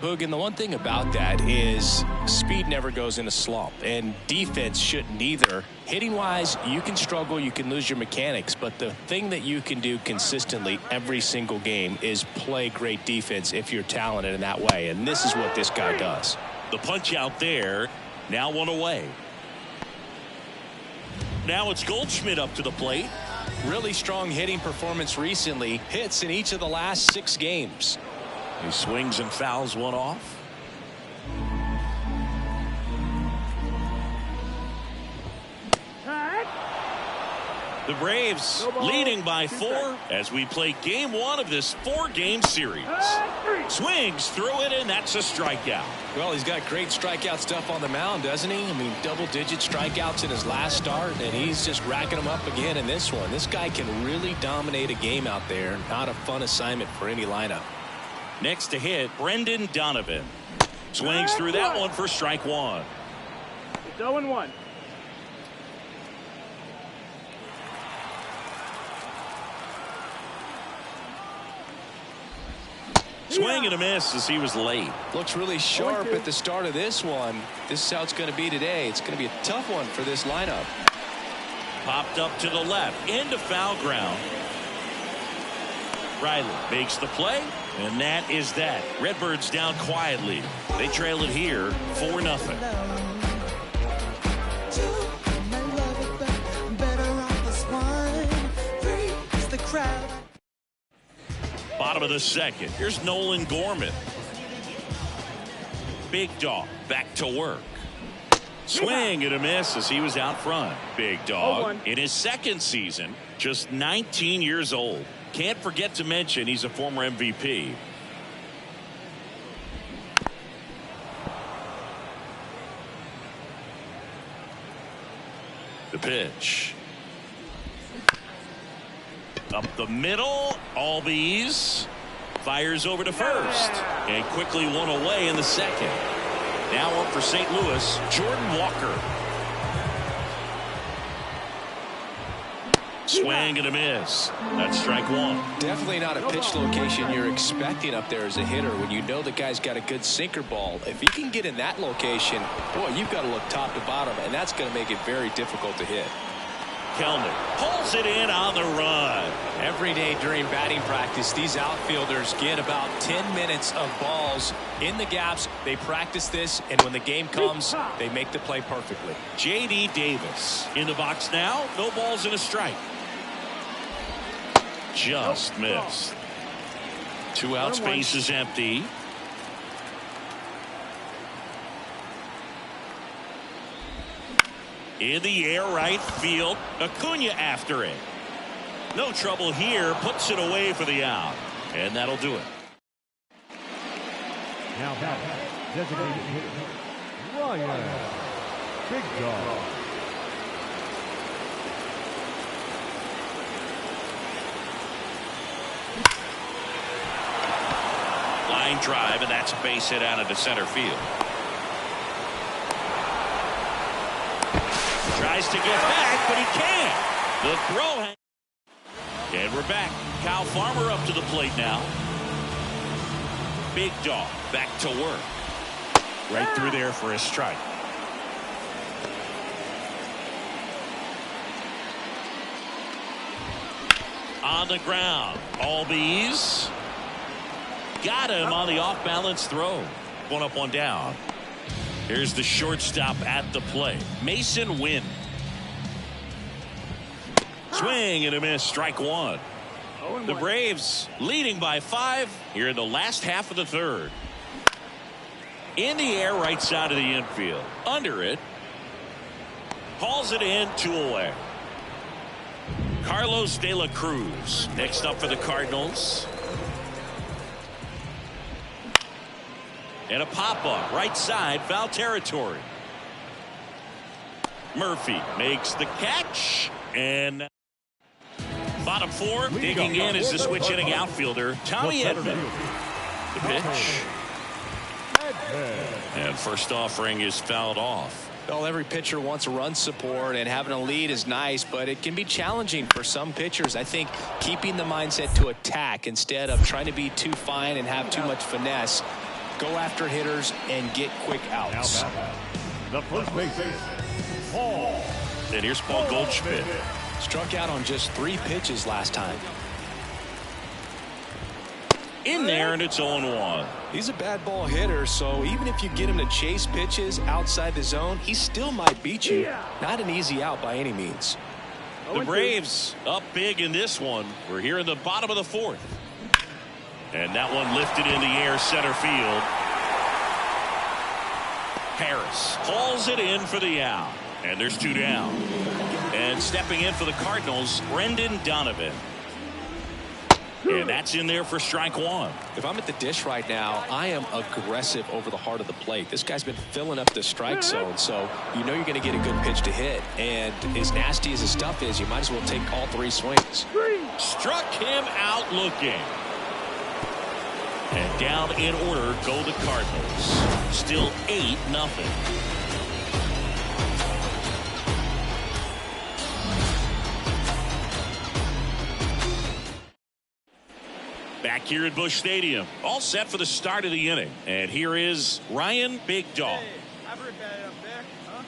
Boog, and the one thing about that is speed never goes in a slump, and defense shouldn't either. Hitting wise, you can struggle, you can lose your mechanics, but the thing that you can do consistently every single game is play great defense if you're talented in that way, and this is what this guy does. The punch out there, now 1 away. Now it's Goldschmidt up to the plate. Really strong hitting performance recently. Hits in each of the last 6 games. He swings and fouls one off. The Braves leading by 4 as we play game 1 of this 4-game series. Swings through it, and that's a strikeout. Well, he's got great strikeout stuff on the mound, doesn't he? I mean, double-digit strikeouts in his last start, and he's just racking them up again in this one. This guy can really dominate a game out there. Not a fun assignment for any lineup. Next to hit, Brendan Donovan. Swings through that one for strike 1. It's 0-1. Swing and a miss as he was late. Looks really sharp at the start of this one. This is how it's going to be today. It's going to be a tough one for this lineup. Popped up to the left into foul ground. Riley makes the play, and that is that. Redbirds down quietly. They trail it here 4-0. Bottom of the second. Here's Nolan Gorman. Big Dog back to work. Swing and a miss as he was out front. Big Dog in his second season, just 19 years old. Can't forget to mention he's a former MVP. The pitch. Up the middle, Albies fires over to first, and quickly 1 away in the second. Now up for St. Louis, Jordan Walker. Swing and a miss. That's strike 1. Definitely not a pitch location you're expecting up there as a hitter when you know the guy's got a good sinker ball. If he can get in that location, boy, you've got to look top to bottom, and that's going to make it very difficult to hit. Kelnick pulls it in on the run. Every day during batting practice, these outfielders get about 10 minutes of balls in the gaps. They practice this, and when the game comes, they make the play perfectly. J.D. Davis in the box now. No balls and a strike. Just missed. Two out, space is empty. In the air, right field. Acuna after it. No trouble here. Puts it away for the out. And that'll do it. Now back, designated hitter, Ryan Big Dog. Line drive, and that's a base hit out into center field. Tries to get back, but he can't. The throw. And we're back. Kyle Farmer up to the plate now. Big Dog back to work. Right through there for a strike. On the ground. Albies. Got him on the off-balance throw. One up, one down. Here's the shortstop at the plate. Mason Wynn. Swing and a miss. Strike one. The Braves leading by 5 here in the last half of the third. In the air, right side of the infield. Under it. Hauls it in, 2 away. Carlos De La Cruz next up for the Cardinals. And a pop-up right side, foul territory. Murphy makes the catch. And bottom 4, digging in is the switch hitting outfielder, Tommy Edman. The pitch. And first offering is fouled off. Well, every pitcher wants run support, and having a lead is nice, but it can be challenging for some pitchers. I think keeping the mindset to attack instead of trying to be too fine and have too much finesse. Go after hitters and get quick outs. The first baseman, Paul. And here's Paul Goldschmidt. Struck out on just 3 pitches last time. In there, and it's 0-1. He's a bad ball hitter, so even if you get him to chase pitches outside the zone, he still might beat you. Not an easy out by any means. The Braves up big in this one. We're here in the bottom of the 4th. And that one lifted in the air, center field. Harris hauls it in for the out. And there's 2 down. And stepping in for the Cardinals, Brendan Donovan. And that's in there for strike 1. If I'm at the dish right now, I am aggressive over the heart of the plate. This guy's been filling up the strike zone, so you know you're going to get a good pitch to hit. And as nasty as his stuff is, you might as well take all 3 swings. Struck him out looking. And down in order go the Cardinals. Still 8-0. Back here at Busch Stadium, all set for the start of the inning. And here is Ryan Big Dog. Hey, I've heard that up there, huh?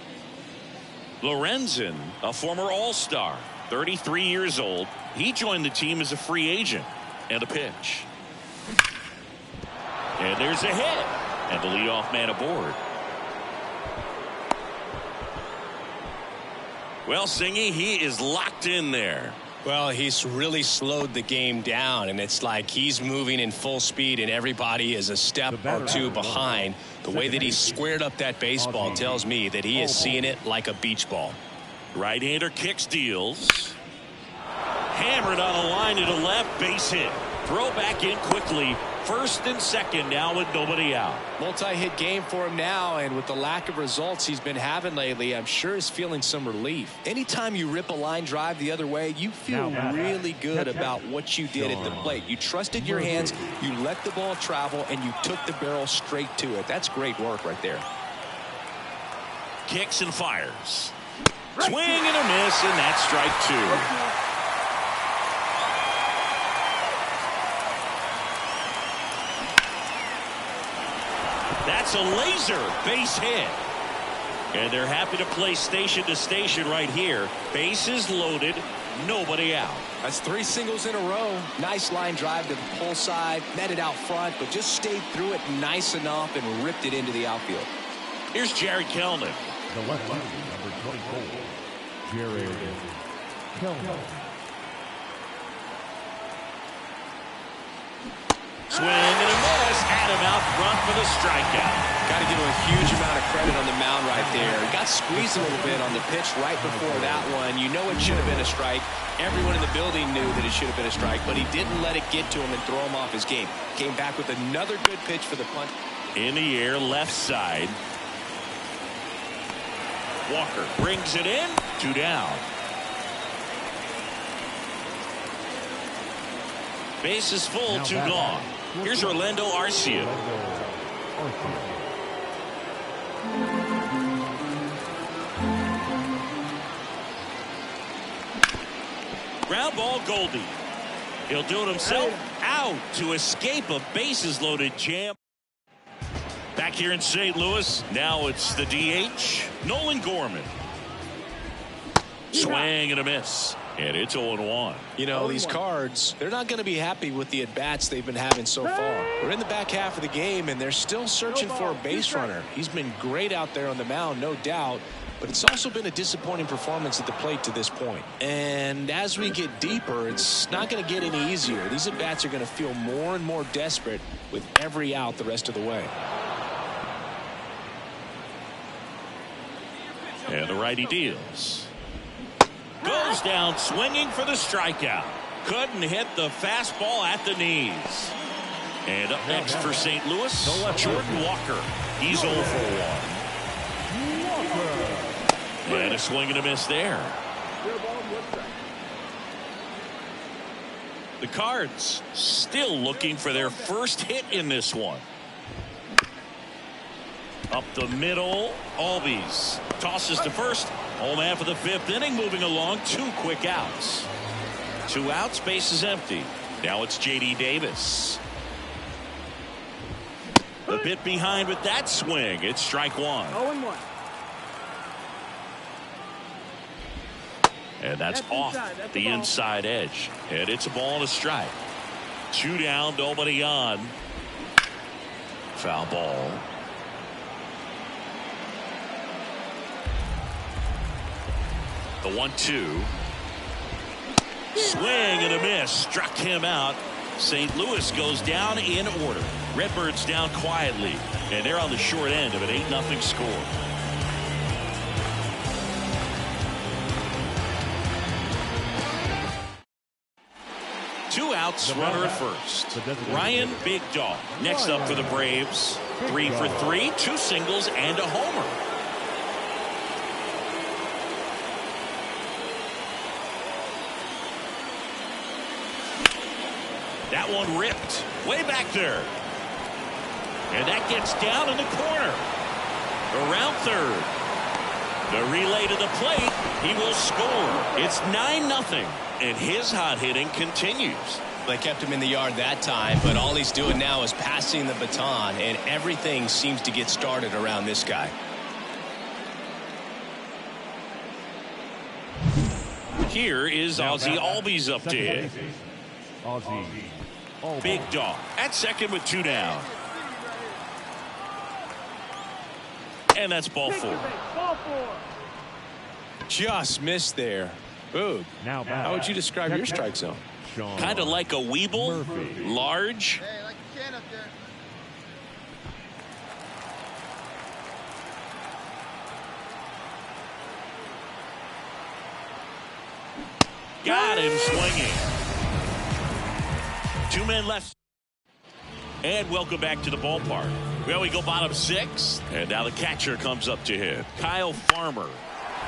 Lorenzen, a former All-Star, 33 years old. He joined the team as a free agent. And a pitch. And there's a hit. And the leadoff man aboard. Well, Singy, he is locked in there. Well, he's really slowed the game down, and it's like he's moving in full speed, and everybody is a step or 2 behind. The way that he squared up that baseball tells me that he is seeing it like a beach ball. Right-hander kicks, deals. Hammered on a line to the left, base hit. Throw back in quickly. First and second now with nobody out. Multi-hit game for him now, and with the lack of results he's been having lately, I'm sure he's feeling some relief. Anytime you rip a line drive the other way, you feel really good about what you did at the plate. You trusted your hands, you let the ball travel, and you took the barrel straight to it. That's great work right there. Kicks and fires. Swing and a miss, and that's strike 2. That's a laser base hit. And they're happy to play station to station right here. Bases loaded, nobody out. That's 3 singles in a row. Nice line drive to the pull side, met it out front, but just stayed through it nice enough and ripped it into the outfield. Here's Jared Kelnick. The left fielder, number 24, Jared Kelnick. Swing and a miss. Had him out front for the strikeout. Got to give him a huge amount of credit on the mound right there. He got squeezed a little bit on the pitch right before that one. You know it should have been a strike. Everyone in the building knew that it should have been a strike, but he didn't let it get to him and throw him off his game. Came back with another good pitch for the punt. In the air, left side. Walker brings it in. 2 down. Base is full, 2 gone. Here's Orlando Arcia. Ground ball, Goldie. He'll do it himself. Out to escape a bases loaded jam. Back here in St. Louis, now it's the DH, Nolan Gorman. Swing and a miss. And it's 0-1. You know, these Cards, they're not going to be happy with the at-bats they've been having so far. We're in the back half of the game, and they're still searching for a base runner. He's been great out there on the mound, no doubt, but it's also been a disappointing performance at the plate to this point. And as we get deeper, it's not going to get any easier. These at-bats are going to feel more and more desperate with every out the rest of the way. And the righty deals. Goes down swinging for the strikeout. Couldn't hit the fastball at the knees. And up next for St. Louis, Jordan Walker. He's 0 for 1. And a swing and a miss there. The Cards still looking for their first hit in this one. Up the middle, Albies tosses to first. Home half of the 5th inning, moving along. 2 quick outs. 2 outs, base is empty. Now it's J.D. Davis. A bit behind with that swing. It's strike 1. 0-1. And that's off the inside edge. And it's a ball and a strike. 2 down, nobody on. Foul ball. The 1-2. Swing and a miss. Struck him out. St. Louis goes down in order. Redbirds down quietly. And they're on the short end of an 8-0 score. Two outs, runner at first. Ryan Big Dog next up for the Braves. 3 for 3, 2 singles and a homer. That one ripped way back there. And that gets down in the corner. Around third. The relay to the plate. He will score. It's 9-0. And his hot hitting continues. They kept him in the yard that time, but all he's doing now is passing the baton, and everything seems to get started around this guy. Here is Ozzie Albies up to hit. Big Dog at second with 2 down. And that's ball 4. Just missed there. Boog. How would you describe your strike zone? Kind of like a Weeble, large. Hey, like a can up there. Got him swinging. 2 men left. And welcome back to the ballpark. Well, we go bottom 6. And now the catcher comes up to hit. Kyle Farmer.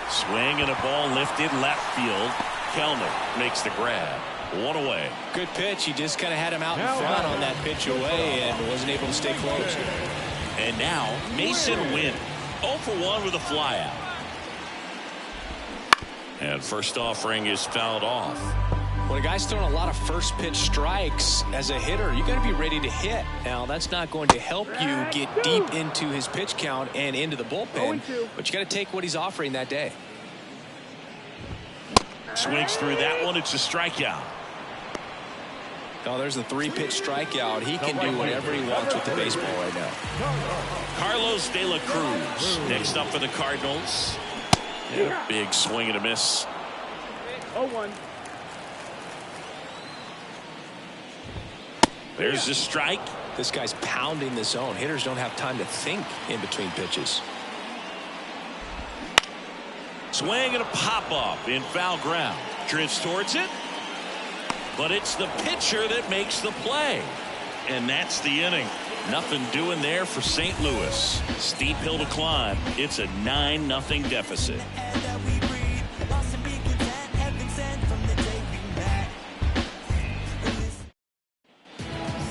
Swing and a ball lifted left field. Kellner makes the grab. 1 away. Good pitch. He just kind of had him out in front on that pitch away and wasn't able to stay close. And now Mason Wynn. 0 for 1 with a flyout. And first offering is fouled off. When a guy's throwing a lot of first pitch strikes as a hitter, you got to be ready to hit. Now, that's not going to help you get deep into his pitch count and into the bullpen, but you got to take what he's offering that day. Swings through that one. It's a strikeout. Oh, there's a 3-pitch strikeout. He can do whatever he wants with the baseball right now. Carlos De La Cruz next up for the Cardinals. Yeah, big swing and a miss. 0-1. There's the strike. This guy's pounding the zone. Hitters don't have time to think in between pitches. Swing and a pop-up in foul ground. Drifts towards it. But it's the pitcher that makes the play. And that's the inning. Nothing doing there for St. Louis. Steep hill to climb. It's a 9-0 deficit.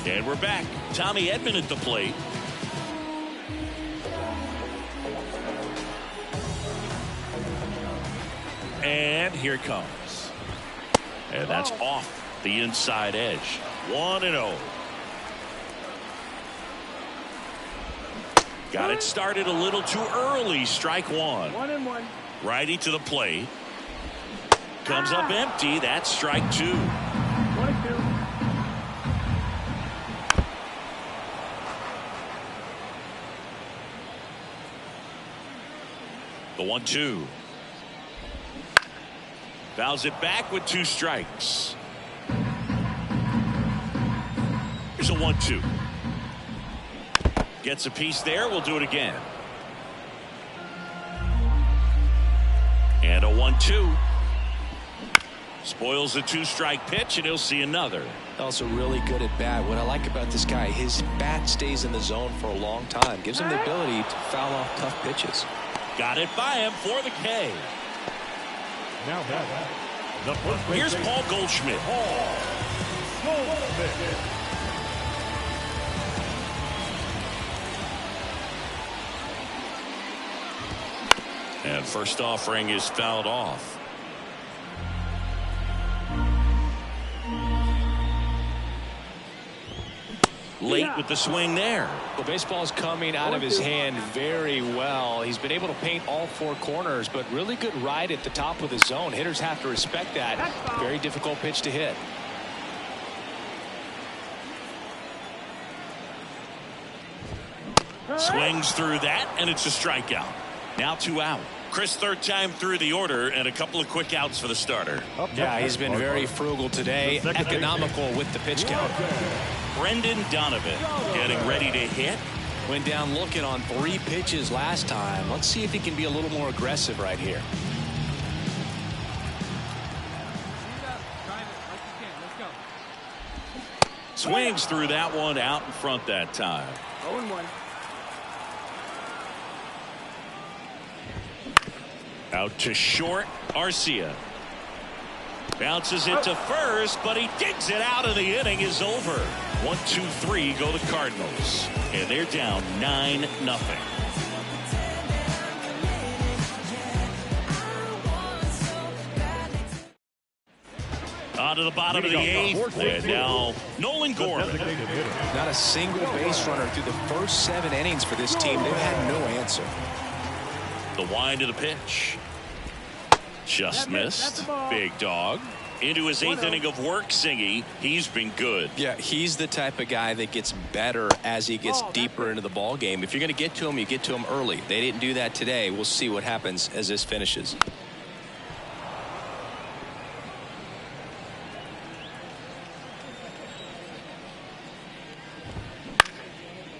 And we're back. Tommy Edman at the plate. And here it comes. And that's off the inside edge. 1-0. Got it started a little too early. Strike one. 1-1. Righty to the plate. Comes up empty. That's strike two. 1-2. The 1-2. Fouls it back with 2 strikes. Here's a 1-2. Gets a piece there. We'll do it again. And a 1-2. Spoils the 2-strike pitch, and he'll see another. Also really good at bat. What I like about this guy, his bat stays in the zone for a long time. Gives him the ability to foul off tough pitches. Got it by him for the K. Now the first Here's Paul Goldschmidt. And first offering is fouled off. Late with the swing there. Well, baseball's coming out of his hand very well. He's been able to paint all 4 corners, but really good ride at the top of the zone. Hitters have to respect that. Very difficult pitch to hit. Swings through that, and it's a strikeout. Now 2 out. Chris, 3rd time through the order, and a couple of quick outs for the starter. Yeah, he's been very frugal today. Economical with the pitch count. Brendan Donovan getting ready to hit. Went down looking on 3 pitches last time. Let's see if he can be a little more aggressive right here. Swings through that one, out in front that time. 0-1. Out to short, Arcia. Bounces it to first, but he digs it out, and the inning is over. 1-2-3 go the Cardinals, and they're down 9-0. On to the bottom of the 8th, and now Nolan Gorman. Not a single base runner through the first 7 innings for this team. They've had no answer. The wind of the pitch. Just missed. Big dog. Into his 8th inning of work, Singy. He's been good. Yeah, he's the type of guy that gets better as he gets deeper into the ball game. If you're going to get to him, you get to him early. They didn't do that today. We'll see what happens as this finishes.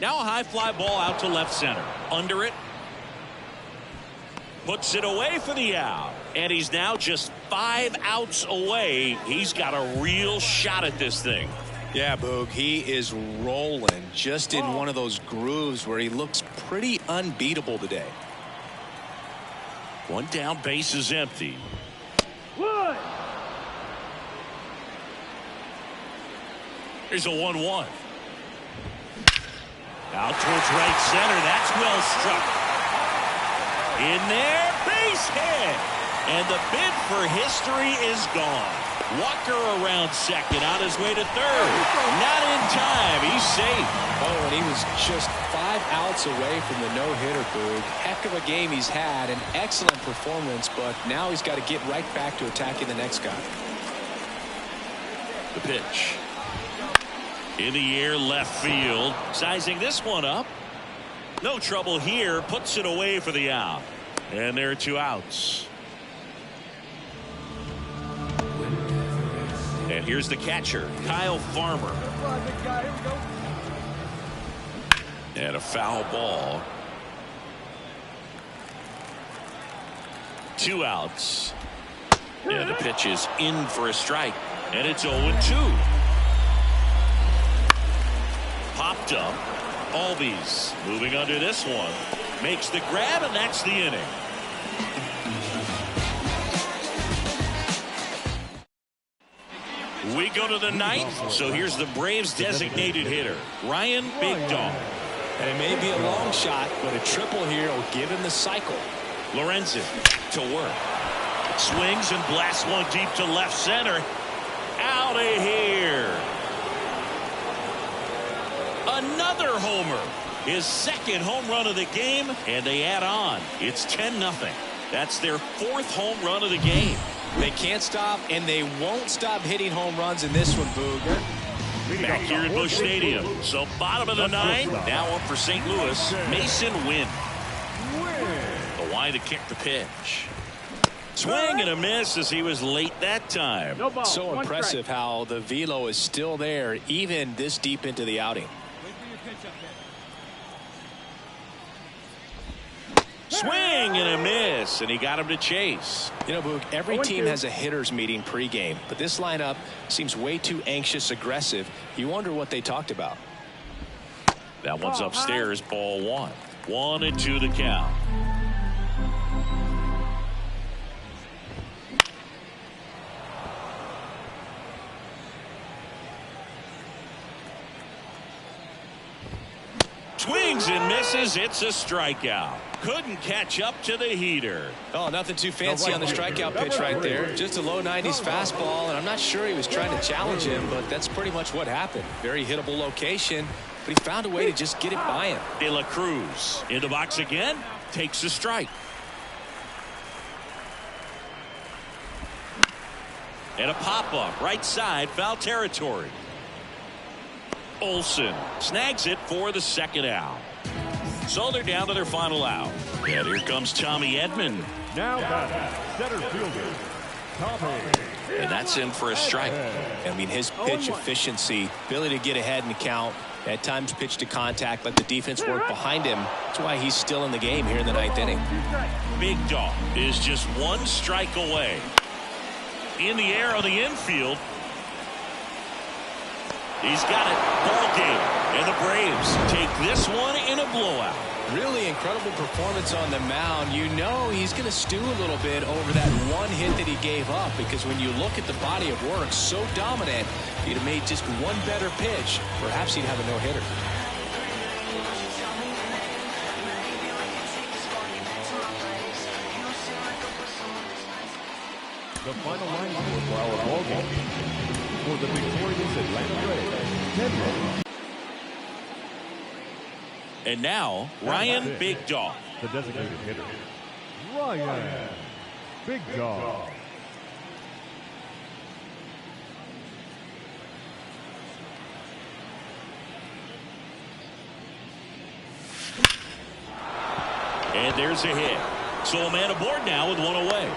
Now a high fly ball out to left center. Under it. Puts it away for the out. And he's now just 5 outs away. He's got a real shot at this thing. Yeah, Boog, he is rolling just in one of those grooves where he looks pretty unbeatable today. One down, base is empty. Here's a 1-1. Out towards right center. That's well struck. In there, base hit. And the bid for history is gone. Walker around second, on his way to third. Not in time. He's safe. Oh, and he was just 5 outs away from the no-hitter, Boog. Heck of a game he's had, an excellent performance, but now he's got to get right back to attacking the next guy. The pitch. In the air, left field. Sizing this one up. No trouble here. Puts it away for the out. And there are 2 outs. And Here's the catcher, Kyle Farmer. And a foul ball. 2 outs. And the pitch is in for a strike. And it's 0-2. Popped up. Albies moving under this one. Makes the grab, and that's the inning. We go to the ninth, so here's the Braves' designated hitter, Ryan Big Dog. And it may be a long shot, but a triple here will give him the cycle. Lorenzen to work. Swings and blasts one deep to left center. Out of here. Another homer. His second home run of the game, and they add on. It's 10-0. That's their 4th home run of the game. They can't stop, and they won't stop hitting home runs in this one, Boog. Back here at Busch Stadium. So bottom of the 9th. Now up for St. Louis. Mason Wynn. The wide to kick the pitch. Swing and a miss as he was late that time. So impressive how the velo is still there even this deep into the outing. Swing and a miss, and he got him to chase. You know, Boog, every team has a hitters meeting pregame, but this lineup seems way too anxious, aggressive. You wonder what they talked about. That one's upstairs, ball 1. 1-2 the count. Swings and misses. It's a strikeout. Couldn't catch up to the heater. Oh, nothing too fancy on the strikeout pitch right there. Just a low 90s fastball, and I'm not sure he was trying to challenge him, but that's pretty much what happened. Very hittable location, but he found a way to just get it by him. De La Cruz in the box again. Takes a strike. And a pop-up right side, foul territory. Olsen snags it for the 2nd out. So they're down to their final out. And here comes Tommy Edman. Now center fielder, Tommy. And that's in for a strike. I mean, his pitch efficiency, ability to get ahead in the count, at times pitch to contact, let the defense work behind him. That's why he's still in the game here in the 9th inning. Big Dog is just 1 strike away. In the air on the infield. He's got it. Ball game. And the Braves take this one in a blowout. Really incredible performance on the mound. You know he's going to stew a little bit over that one hit that he gave up, because when you look at the body of work, so dominant, he'd have made just one better pitch. Perhaps he'd have a no-hitter. The final line for our ball game. For the victorious Atlanta Braves, 10 runs. And now, Ryan Big Dog. The designated hitter, Ryan Big Dog. And there's a hit. So a man aboard now with 1 away.